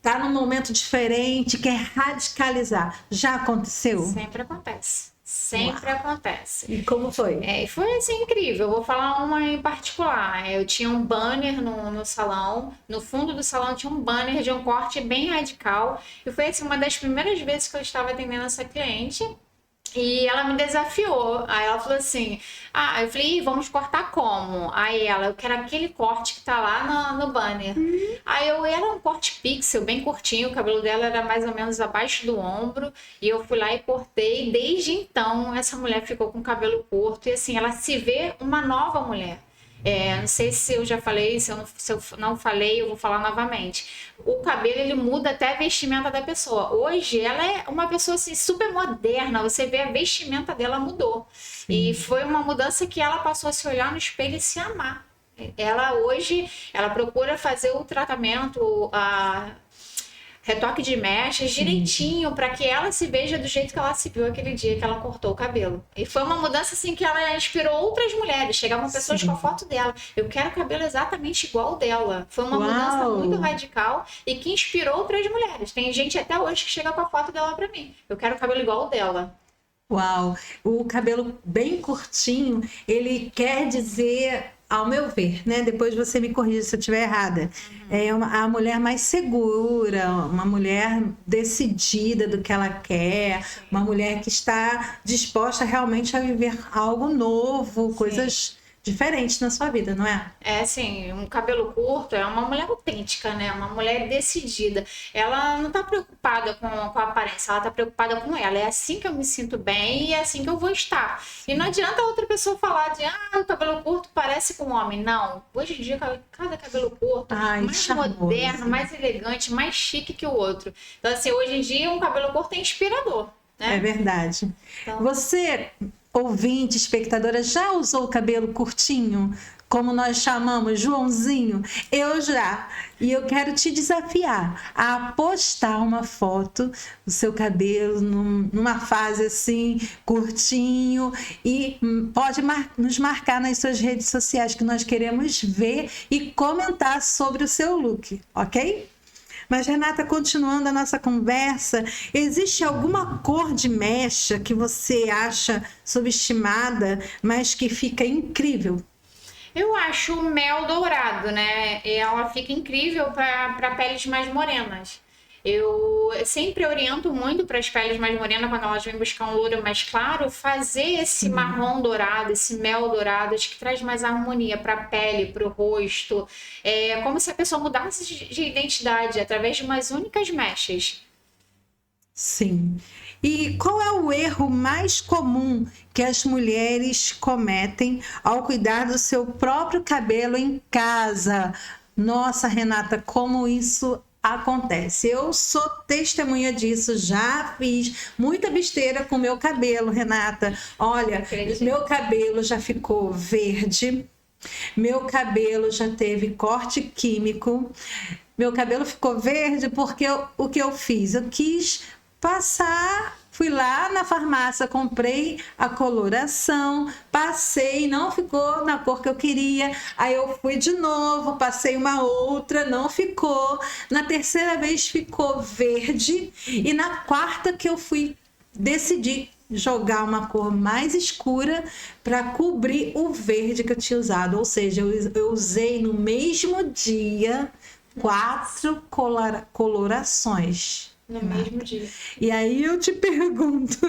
tá num momento diferente, quer radicalizar. Já aconteceu? Sempre acontece. Sempre acontece. E como foi? Foi assim incrível. Eu vou falar uma em particular. Eu tinha um banner no salão, no fundo do salão tinha um banner de um corte bem radical. E foi assim, uma das primeiras vezes que eu estava atendendo essa cliente. E ela me desafiou. Aí ela falou assim, eu falei, vamos cortar como? Aí ela, eu quero aquele corte que tá lá no banner. Aí era um corte pixel, bem curtinho, o cabelo dela era mais ou menos abaixo do ombro. E eu fui lá e cortei. Desde então, essa mulher ficou com o cabelo curto. E assim, ela se vê uma nova mulher. Não sei se eu já falei, se eu não falei, eu vou falar novamente. O cabelo, ele muda até a vestimenta da pessoa. Hoje, ela é uma pessoa assim, super moderna. Você vê a vestimenta dela mudou. Sim. E foi uma mudança que ela passou a se olhar no espelho e se amar. Ela hoje, ela procura fazer o tratamento, retoque de mechas direitinho para que ela se veja do jeito que ela se viu aquele dia que ela cortou o cabelo. E foi uma mudança assim que ela inspirou outras mulheres. Chegavam pessoas com a foto dela. Eu quero o cabelo exatamente igual ao dela. Foi uma mudança muito radical e que inspirou outras mulheres. Tem gente até hoje que chega com a foto dela para mim. Eu quero o cabelo igual ao dela. Uau! O cabelo bem curtinho, ele quer dizer, ao meu ver, né? Depois você me corrige se eu estiver errada. É a mulher mais segura, uma mulher decidida do que ela quer, uma mulher que está disposta realmente a viver algo novo, coisas diferentes na sua vida, não é? Assim, um cabelo curto é uma mulher autêntica, né? Uma mulher decidida. Ela não tá preocupada com a aparência, ela tá preocupada com ela. É assim que eu me sinto bem e é assim que eu vou estar. E não adianta outra pessoa falar de, o cabelo curto parece com um homem. Não. Hoje em dia, cada cabelo curto, mais charmoso, moderno, mais elegante, mais chique que o outro. Então, assim, hoje em dia, um cabelo curto é inspirador, né? É verdade. Então... Você... ouvinte, espectadora, já usou o cabelo curtinho, como nós chamamos, Joãozinho? Eu já. E eu quero te desafiar a postar uma foto do seu cabelo numa fase assim, curtinho, e pode nos marcar nas suas redes sociais, que nós queremos ver e comentar sobre o seu look, ok? Mas, Renata, continuando a nossa conversa, existe alguma cor de mecha que você acha subestimada, mas que fica incrível? Eu acho o mel dourado, né? Ela fica incrível para peles mais morenas. Eu sempre oriento muito para as peles mais morenas, quando elas vêm buscar um louro mais claro, fazer esse marrom dourado, esse mel dourado, acho que traz mais harmonia para a pele, para o rosto. É como se a pessoa mudasse de identidade através de umas únicas mechas. Sim. E qual é o erro mais comum que as mulheres cometem ao cuidar do seu próprio cabelo em casa? Nossa, Renata, como isso acontece? Eu sou testemunha disso, já fiz muita besteira com meu cabelo, Renata. Olha, Acredito. meu cabelo já ficou verde, meu cabelo já teve corte químico. Meu cabelo ficou verde porque o que eu fiz? Eu quis passar, fui lá na farmácia, comprei a coloração, passei, não ficou na cor que eu queria. Aí eu fui de novo, passei uma outra, não ficou. Na terceira vez ficou verde. E na quarta que eu fui, decidi jogar uma cor mais escura para cobrir o verde que eu tinha usado. Ou seja, eu usei no mesmo dia 4 colorações. No mesmo dia. E aí eu te pergunto,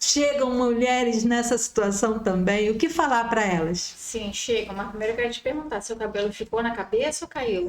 chegam mulheres nessa situação também, o que falar para elas? Sim, chega. Mas primeiro eu quero te perguntar, seu cabelo ficou na cabeça ou caiu?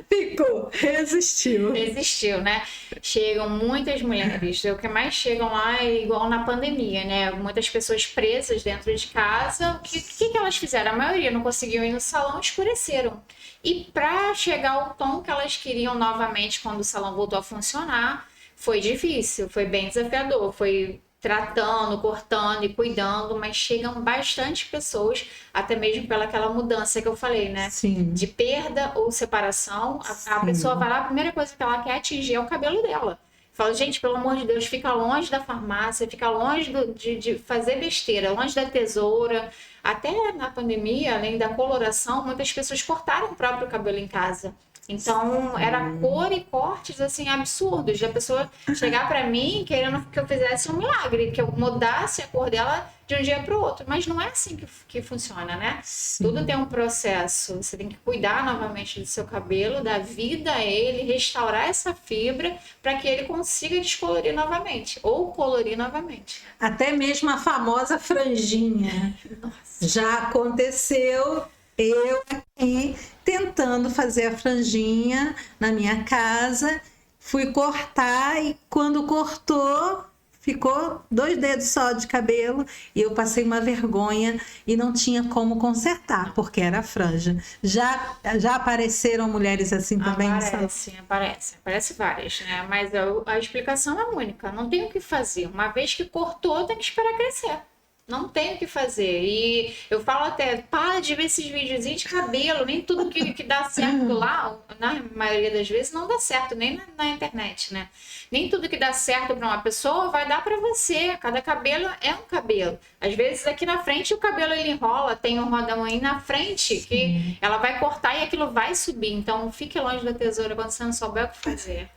Ficou, resistiu. Existiu, né? Chegam muitas mulheres. O que mais chegam lá é igual na pandemia, né? Muitas pessoas presas dentro de casa. O que elas fizeram? A maioria não conseguiu ir no salão, escureceram. E para chegar ao tom que elas queriam novamente quando o salão voltou a funcionar, foi difícil, foi bem desafiador, foi tratando, cortando e cuidando, mas chegam bastante pessoas, até mesmo pelaquela mudança que eu falei, né? Sim. De perda ou separação, a pessoa vai lá, a primeira coisa que ela quer atingir é o cabelo dela. Fala, gente, pelo amor de Deus, fica longe da farmácia, fica longe de fazer besteira, longe da tesoura. Até na pandemia, além da coloração, muitas pessoas cortaram o próprio cabelo em casa. Então, era cor e cortes, assim, absurdos. Da pessoa chegar pra mim querendo que eu fizesse um milagre, que eu mudasse a cor dela de um dia pro outro. Mas não é assim que funciona, né? Sim. Tudo tem um processo. Você tem que cuidar novamente do seu cabelo, dar vida a ele, restaurar essa fibra para que ele consiga descolorir novamente ou colorir novamente. Até mesmo a famosa franjinha. Nossa. Já aconteceu, eu aqui tentando fazer a franjinha na minha casa, fui cortar e quando cortou, ficou 2 dedos só de cabelo e eu passei uma vergonha e não tinha como consertar, porque era franja. Já apareceram mulheres assim também? Aparece várias, né? Mas a explicação é única, não tem o que fazer. Uma vez que cortou, tem que esperar crescer. Não tem o que fazer. E eu falo até, para de ver esses videozinhos de cabelo. Nem tudo que dá certo lá, na maioria das vezes, não dá certo, nem na internet, né? Nem tudo que dá certo para uma pessoa vai dar para você. Cada cabelo é um cabelo. Às vezes aqui na frente o cabelo ele enrola, tem um rodamuinho na frente que ela vai cortar e aquilo vai subir. Então fique longe da tesoura quando você não souber o que fazer.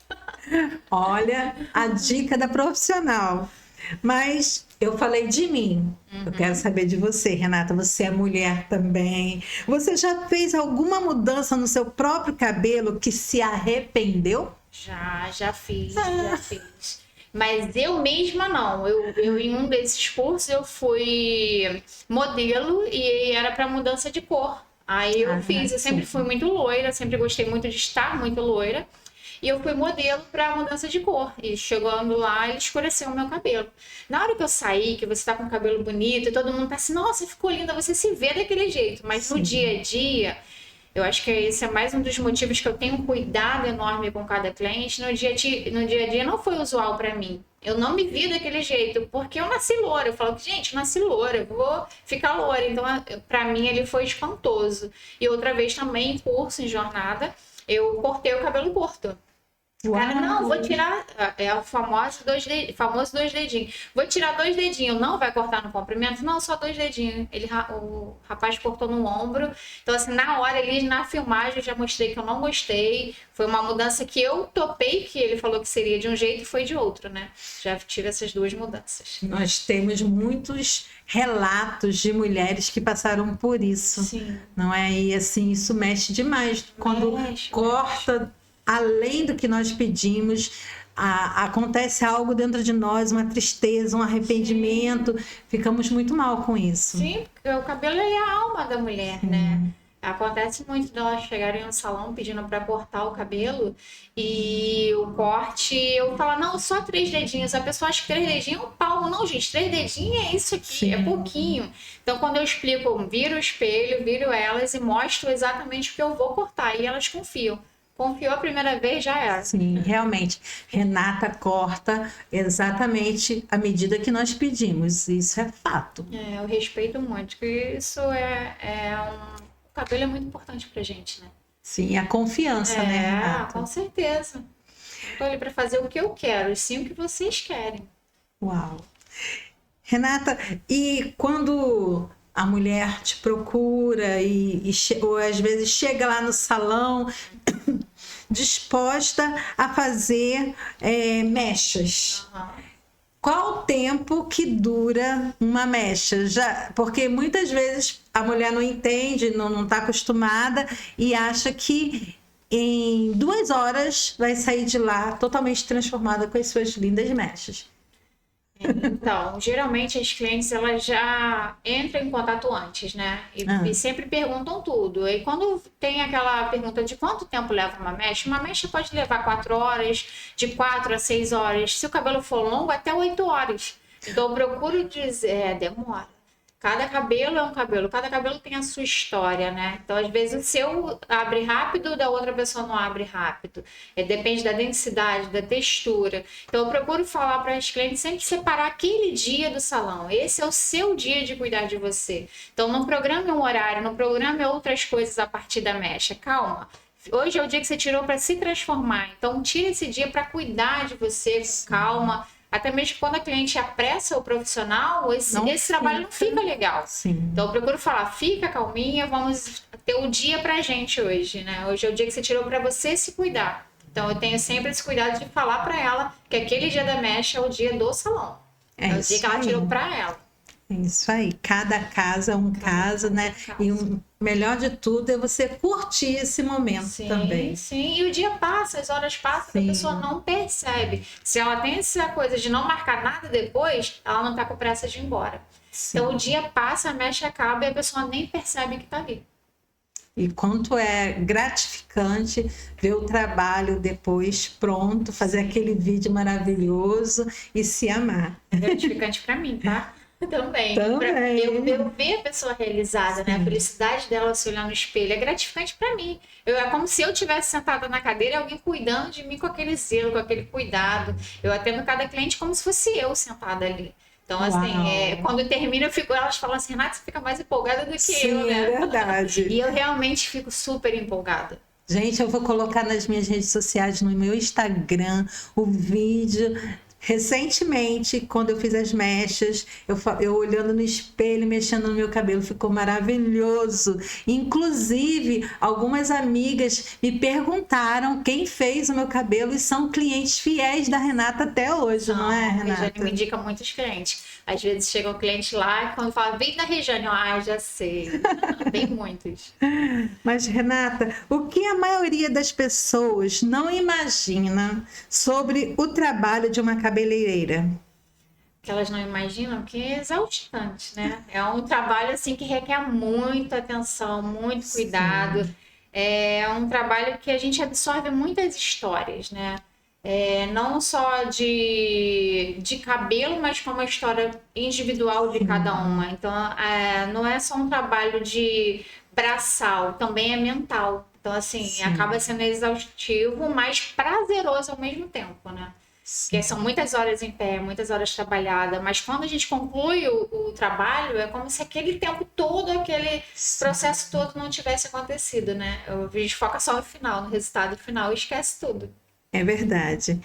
Olha, a dica da profissional. Mas eu falei de mim. Eu quero saber de você, Renata. Você é mulher também. Você já fez alguma mudança no seu próprio cabelo que se arrependeu? Já fiz. Mas eu mesma não. Eu em um desses cursos eu fui modelo e era para mudança de cor. Aí eu fiz. Eu sempre fui muito loira, sempre gostei muito de estar muito loira. E eu fui modelo para mudança de cor. E chegando lá, ele escureceu o meu cabelo. Na hora que eu saí, que você tá com o cabelo bonito, e todo mundo tá assim, nossa, ficou linda, você se vê daquele jeito. Mas no dia a dia, eu acho que esse é mais um dos motivos que eu tenho um cuidado enorme com cada cliente. No dia a dia não foi usual para mim. Eu não me vi daquele jeito, porque eu nasci loura. Eu falo, gente, eu nasci loura, eu vou ficar loura. Então, para mim, ele foi espantoso. E outra vez também, em curso, em jornada, eu cortei o cabelo curto. Cara, não, vou tirar. É o famoso dois dedinhos. Vou tirar 2 dedinhos. Não vai cortar no comprimento? Não, só 2 dedinhos. O rapaz cortou no ombro. Então, assim, na hora ali, na filmagem, eu já mostrei que eu não gostei. Foi uma mudança que eu topei, que ele falou que seria de um jeito e foi de outro, né? Já tive essas 2 mudanças. Nós temos muitos relatos de mulheres que passaram por isso. Sim. Não é? E assim, isso mexe demais. Quando corta além do que nós pedimos, acontece algo dentro de nós, uma tristeza, um arrependimento. Sim. Ficamos muito mal com isso. Sim, porque o cabelo é a alma da mulher, né? Acontece muito de elas chegarem no salão pedindo para cortar o cabelo e o corte, eu falo, não, só 3 dedinhos. A pessoa acha que 3 dedinhos é um palmo. Não, gente, 3 dedinhos é isso aqui, Sim. é pouquinho. Então, quando eu explico, eu viro o espelho, viro elas e mostro exatamente o que eu vou cortar. E elas confiam. Confiou a primeira vez, já era. Sim, realmente. Renata corta exatamente a medida que nós pedimos. Isso é fato. Eu respeito muito, porque isso O cabelo é muito importante pra gente, né? Sim, a confiança, né, Renata? Com certeza. Eu tô ali pra fazer o que eu quero, sim o que vocês querem. Uau. Renata, e quando a mulher te procura ou às vezes chega lá no salão disposta a fazer mechas, qual o tempo que dura uma mecha? Porque muitas vezes a mulher não entende, não está acostumada e acha que em 2 horas vai sair de lá totalmente transformada com as suas lindas mechas. Então, geralmente as clientes elas já entram em contato antes, né? E sempre perguntam tudo. E quando tem aquela pergunta de quanto tempo leva uma mecha pode levar 4 horas, de 4 a 6 horas. Se o cabelo for longo, até 8 horas. Então, eu procuro dizer, demora. Cada cabelo é um cabelo, cada cabelo tem a sua história, né? Então, às vezes, o seu abre rápido, da outra pessoa não abre rápido. Depende da densidade, da textura. Então, eu procuro falar para as clientes sempre separar aquele dia do salão. Esse é o seu dia de cuidar de você. Então, não programe um horário, não programe outras coisas a partir da mecha. Calma. Hoje é o dia que você tirou para se transformar. Então, tire esse dia para cuidar de você com calma. Até mesmo quando a cliente apressa o profissional, esse trabalho não fica legal. Sim. Então, eu procuro falar, fica calminha, vamos ter o dia pra gente hoje, né? Hoje é o dia que você tirou pra você se cuidar. Então, eu tenho sempre esse cuidado de falar pra ela que aquele dia da mecha é o dia do salão. É o dia que ela tirou pra ela. É isso aí. Cada caso é um caso, né? E o melhor de tudo é você curtir esse momento também. Sim, e o dia passa, as horas passam, a pessoa não percebe. Se ela tem essa coisa de não marcar nada depois, ela não tá com pressa de ir embora. Sim. Então, o dia passa, a mecha acaba e a pessoa nem percebe que tá ali. E quanto é gratificante ver o trabalho depois pronto, fazer aquele vídeo maravilhoso e se amar. É gratificante para mim, tá? Também. Eu ver a pessoa realizada, né? A felicidade dela se olhar no espelho é gratificante para mim. É como se eu estivesse sentada na cadeira e alguém cuidando de mim com aquele zelo, com aquele cuidado. Eu atendo cada cliente como se fosse eu sentada ali. Então, assim, quando termina, elas falam assim, Renata, você fica mais empolgada do que eu, né? É verdade. E eu realmente fico super empolgada. Gente, eu vou colocar nas minhas redes sociais, no meu Instagram, o vídeo. Recentemente, quando eu fiz as mechas, eu olhando no espelho, mexendo no meu cabelo, ficou maravilhoso. Inclusive, algumas amigas me perguntaram quem fez o meu cabelo e são clientes fiéis da Renata até hoje, não é, Renata? Já me indica muitos clientes. Às vezes chega um cliente lá e quando fala, vem da Regiane, já sei. Vem muitos. Mas, Renata, o que a maioria das pessoas não imagina sobre o trabalho de uma cabeleireira? Que elas não imaginam que é exaustante, né? É um trabalho assim que requer muita atenção, muito cuidado. Sim. É um trabalho que a gente absorve muitas histórias, né? Não só de cabelo, mas como a história individual de cada uma. Então, não é só um trabalho de braçal, também é mental. Então, assim, acaba sendo exaustivo, mas prazeroso ao mesmo tempo, né? Porque são muitas horas em pé, muitas horas trabalhadas, mas quando a gente conclui o trabalho, é como se aquele tempo todo, aquele processo todo não tivesse acontecido, né? A gente foca só no final, no resultado final e esquece tudo. É verdade.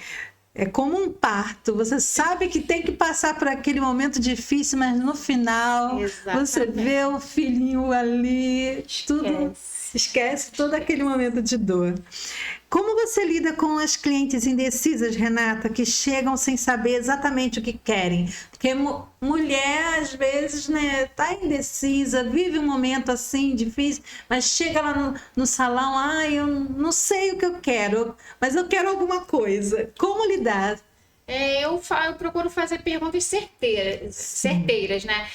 É como um parto. Você sabe que tem que passar por aquele momento difícil, mas no final você vê o filhinho ali, tudo esquece todo aquele momento de dor. Como você lida com as clientes indecisas, Renata, que chegam sem saber exatamente o que querem? Porque mulher, às vezes, né, tá indecisa, vive um momento assim difícil, mas chega lá no salão, eu não sei o que eu quero, mas eu quero alguma coisa. Como lidar? Eu procuro fazer perguntas certeiras, né?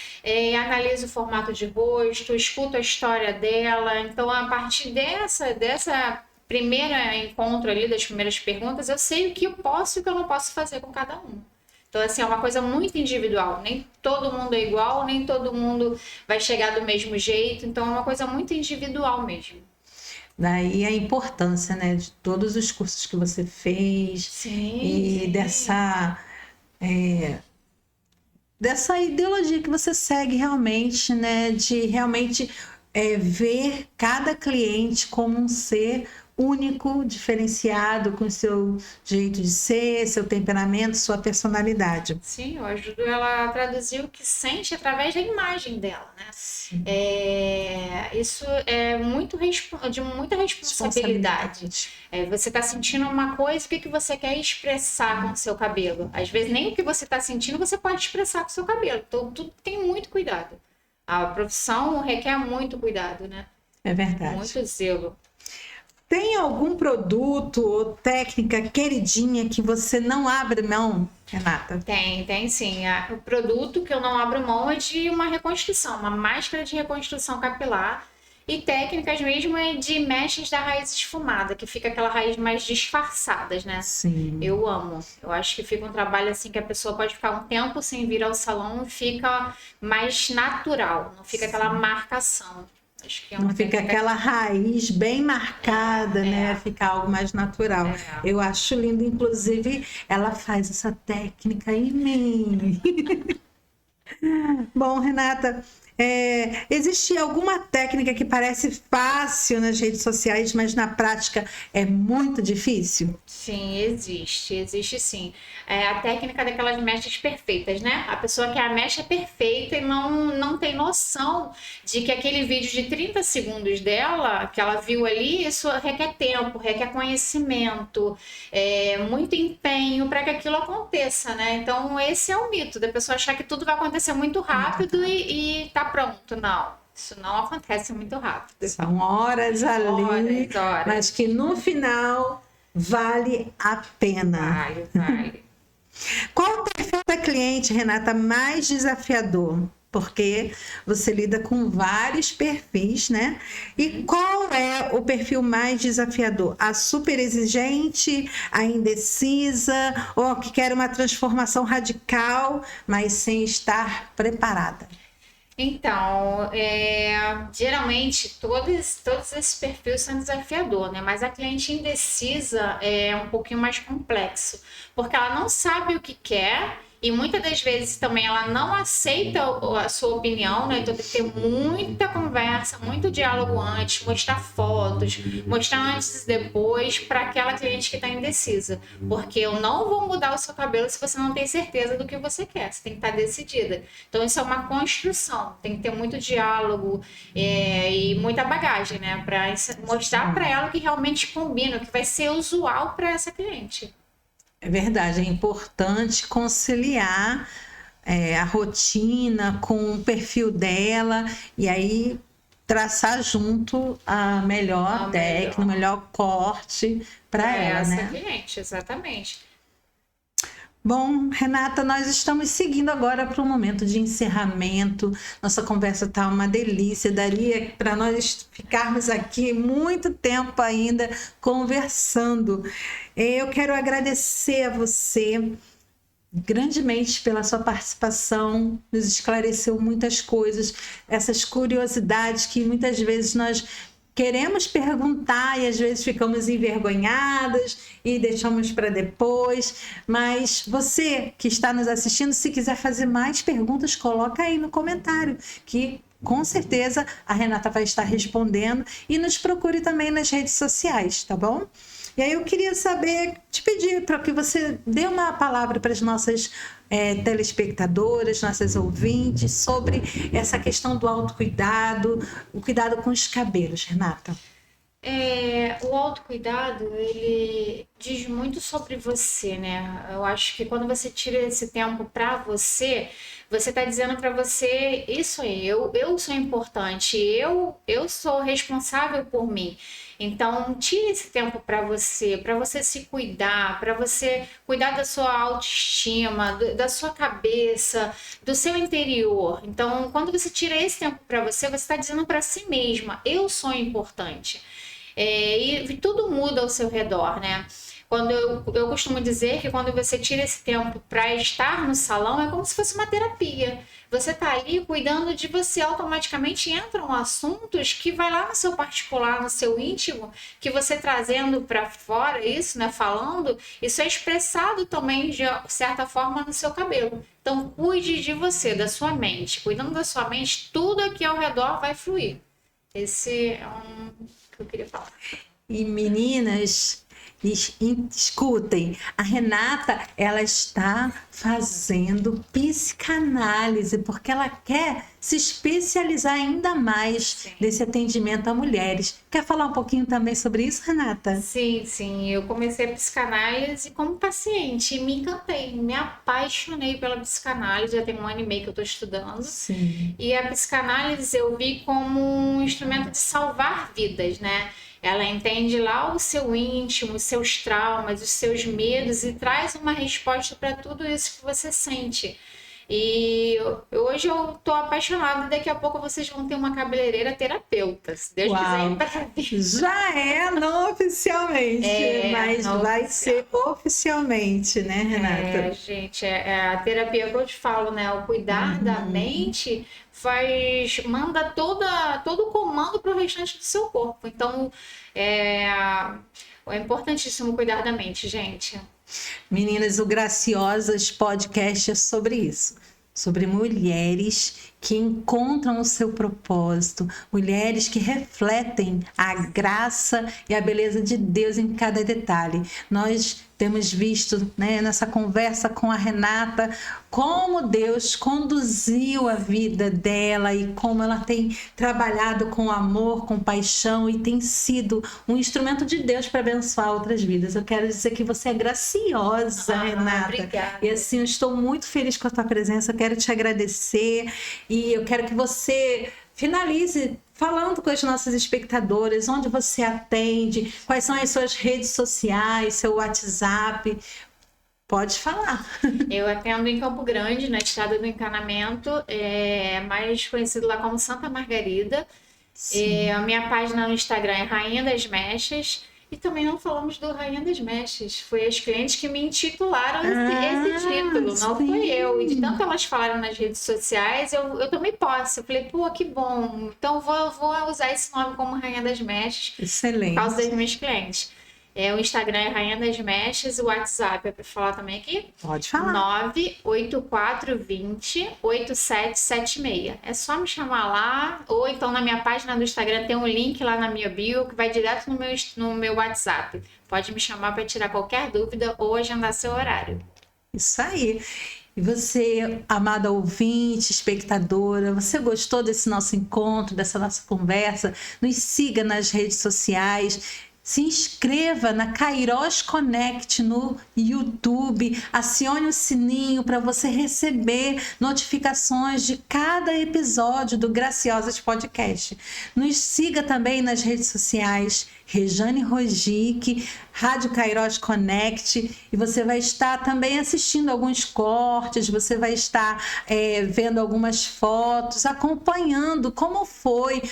Analiso o formato de rosto, escuto a história dela. Então, a partir dessa primeiro encontro ali, das primeiras perguntas, eu sei o que eu posso e o que eu não posso fazer com cada um. Então, assim, é uma coisa muito individual. Nem todo mundo é igual, nem todo mundo vai chegar do mesmo jeito. Então, é uma coisa muito individual mesmo. Daí a importância, né, de todos os cursos que você fez. Sim. Dessa ideologia que você segue realmente, né, de realmente ver cada cliente como um ser único, diferenciado, com seu jeito de ser, seu temperamento, sua personalidade. Sim, eu ajudo ela a traduzir o que sente através da imagem dela, né? Isso é de muita responsabilidade. Você está sentindo uma coisa, o que você quer expressar com o seu cabelo? Às vezes nem o que você está sentindo você pode expressar com o seu cabelo. Então tudo tem muito cuidado. A profissão requer muito cuidado, né? É verdade. Muito zelo. Tem algum produto ou técnica queridinha que você não abre mão, Renata? Tem sim. O produto que eu não abro mão é de uma reconstrução, uma máscara de reconstrução capilar. E técnicas mesmo de mechas da raiz esfumada, que fica aquela raiz mais disfarçadas, né? Sim. Eu amo. Eu acho que fica um trabalho assim que a pessoa pode ficar um tempo sem vir ao salão e fica mais natural, não fica aquela marcação. Acho que não fica aquela raiz bem marcada, né? Fica algo mais natural. Eu acho lindo, inclusive, ela faz essa técnica em mim. Bom, Renata, existe alguma técnica que parece fácil nas redes sociais, mas na prática é muito difícil? Sim, existe sim. A técnica daquelas mechas perfeitas, né? A pessoa quer a mecha perfeita e não tem noção de que aquele vídeo de 30 segundos dela, que ela viu ali, isso requer tempo, requer conhecimento, muito empenho para que aquilo aconteça, né? Então esse é o mito, da pessoa achar que tudo vai acontecer muito rápido e tá pronto. Não. Isso não acontece muito rápido. São horas ali, horas. Mas que no final vale a pena. Vale. Qual o perfil da cliente, Renata, mais desafiador? Porque você lida com vários perfis, né? E qual é o perfil mais desafiador? A super exigente, a indecisa, ou a que quer uma transformação radical, mas sem estar preparada? Então, geralmente todos esses perfis são desafiadores, né? Mas a cliente indecisa é um pouquinho mais complexo, porque ela não sabe o que quer e muitas das vezes também ela não aceita a sua opinião, né? Então tem que ter muita conversa, muito diálogo antes, mostrar fotos, mostrar antes e depois para aquela cliente que está indecisa. Porque eu não vou mudar o seu cabelo se você não tem certeza do que você quer, você tem que estar decidida. Então isso é uma construção, tem que ter muito diálogo e muita bagagem, né? Para mostrar para ela o que realmente combina, o que vai ser usual para essa cliente. É verdade, é importante conciliar a rotina com o perfil dela e aí traçar junto a melhor técnica, o melhor corte para ela, essa né? cliente, exatamente. Bom, Renata, nós estamos seguindo agora para o momento de encerramento. Nossa conversa está uma delícia. Daria para nós ficarmos aqui muito tempo ainda conversando. Eu quero agradecer a você grandemente pela sua participação, nos esclareceu muitas coisas, essas curiosidades que muitas vezes nós queremos perguntar e às vezes ficamos envergonhadas e deixamos para depois, mas você que está nos assistindo, se quiser fazer mais perguntas, coloca aí no comentário, que com certeza a Renata vai estar respondendo, e nos procure também nas redes sociais, tá bom? E aí eu queria te pedir para que você dê uma palavra para as nossas telespectadoras, nossas ouvintes, sobre essa questão do autocuidado, o cuidado com os cabelos, Renata. O o autocuidado, ele diz muito sobre você, né? Eu acho que quando você tira esse tempo para você, você está dizendo para você, isso aí, eu sou importante, eu sou responsável por mim. Então, tire esse tempo para você se cuidar, para você cuidar da sua autoestima, da sua cabeça, do seu interior. Então, quando você tira esse tempo para você está dizendo para si mesma, eu sou importante. E tudo muda ao seu redor, né? Quando eu costumo dizer que quando você tira esse tempo para estar no salão, é como se fosse uma terapia. Você tá ali cuidando de você, automaticamente entram assuntos que vai lá no seu particular, no seu íntimo, que você trazendo para fora isso, né, falando, isso é expressado também de certa forma no seu cabelo. Então, cuide de você, da sua mente. Cuidando da sua mente, tudo aqui ao redor vai fluir. Esse é que eu queria falar. E meninas, escutem, a Renata, ela está fazendo psicanálise porque ela quer se especializar ainda mais nesse atendimento a mulheres. Quer falar um pouquinho também sobre isso, Renata? Sim, eu comecei a psicanálise como paciente e me encantei, me apaixonei pela psicanálise, já tem 1 ano e meio que eu estou estudando. Sim. E a psicanálise eu vi como um instrumento de salvar vidas, né? Ela entende lá o seu íntimo, os seus traumas, os seus medos e traz uma resposta para tudo isso que você sente. E hoje eu tô apaixonada, daqui a pouco vocês vão ter uma cabeleireira terapeuta, se Deus quiser, em breve. Já é, não oficialmente, mas não vai oficial. ser oficialmente, né, Renata? Gente, a terapia que eu te falo, né? O cuidar da mente manda todo o comando para o restante do seu corpo. Então, é importantíssimo cuidar da mente, gente. Meninas, o Graciosas Podcast é sobre isso. Sobre mulheres que encontram o seu propósito, mulheres que refletem a graça e a beleza de Deus em cada detalhe. Nós temos visto, né, nessa conversa com a Renata, como Deus conduziu a vida dela e como ela tem trabalhado com amor, com paixão e tem sido um instrumento de Deus para abençoar outras vidas. Eu quero dizer que você é graciosa, Renata. Obrigada. E assim, eu estou muito feliz com a tua presença, eu quero te agradecer e eu quero que você finalize falando com as nossas espectadoras, onde você atende, quais são as suas redes sociais, seu WhatsApp. Pode falar. Eu atendo em Campo Grande, na Estrada do Encanamento, mais conhecido lá como Santa Margarida. A minha página no Instagram é Rainha das Mechas. E também não falamos do Rainha das Mechas. Foi as clientes que me intitularam esse título, não fui eu. E de tanto elas falaram nas redes sociais, eu tomei posse. Eu falei, pô, que bom. Então vou usar esse nome como Rainha das Mechas. Excelente. Por causa das minhas clientes. O Instagram é Rainha das Mechas, o WhatsApp é para falar também aqui? Pode falar. 98420-8776. É só me chamar lá, ou então na minha página do Instagram tem um link lá na minha bio que vai direto no meu WhatsApp. Pode me chamar para tirar qualquer dúvida ou agendar seu horário. Isso aí. E você, amada ouvinte, espectadora, você gostou desse nosso encontro, dessa nossa conversa? Nos siga nas redes sociais. Se inscreva na Kairos Connect no YouTube, acione o sininho para você receber notificações de cada episódio do Graciosas Podcast. Nos siga também nas redes sociais, Rejane Rogic, Rádio Kairos Connect, e você vai estar também assistindo alguns cortes, você vai estar vendo algumas fotos, acompanhando como foi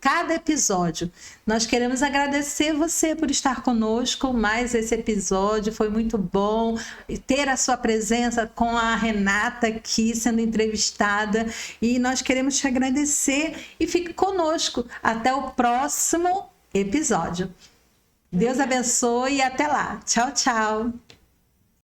cada episódio. Nós queremos agradecer você por estar conosco, mais esse episódio foi muito bom, ter a sua presença com a Renata aqui sendo entrevistada, e nós queremos te agradecer e fique conosco até o próximo episódio. Deus abençoe e até lá. Tchau, tchau.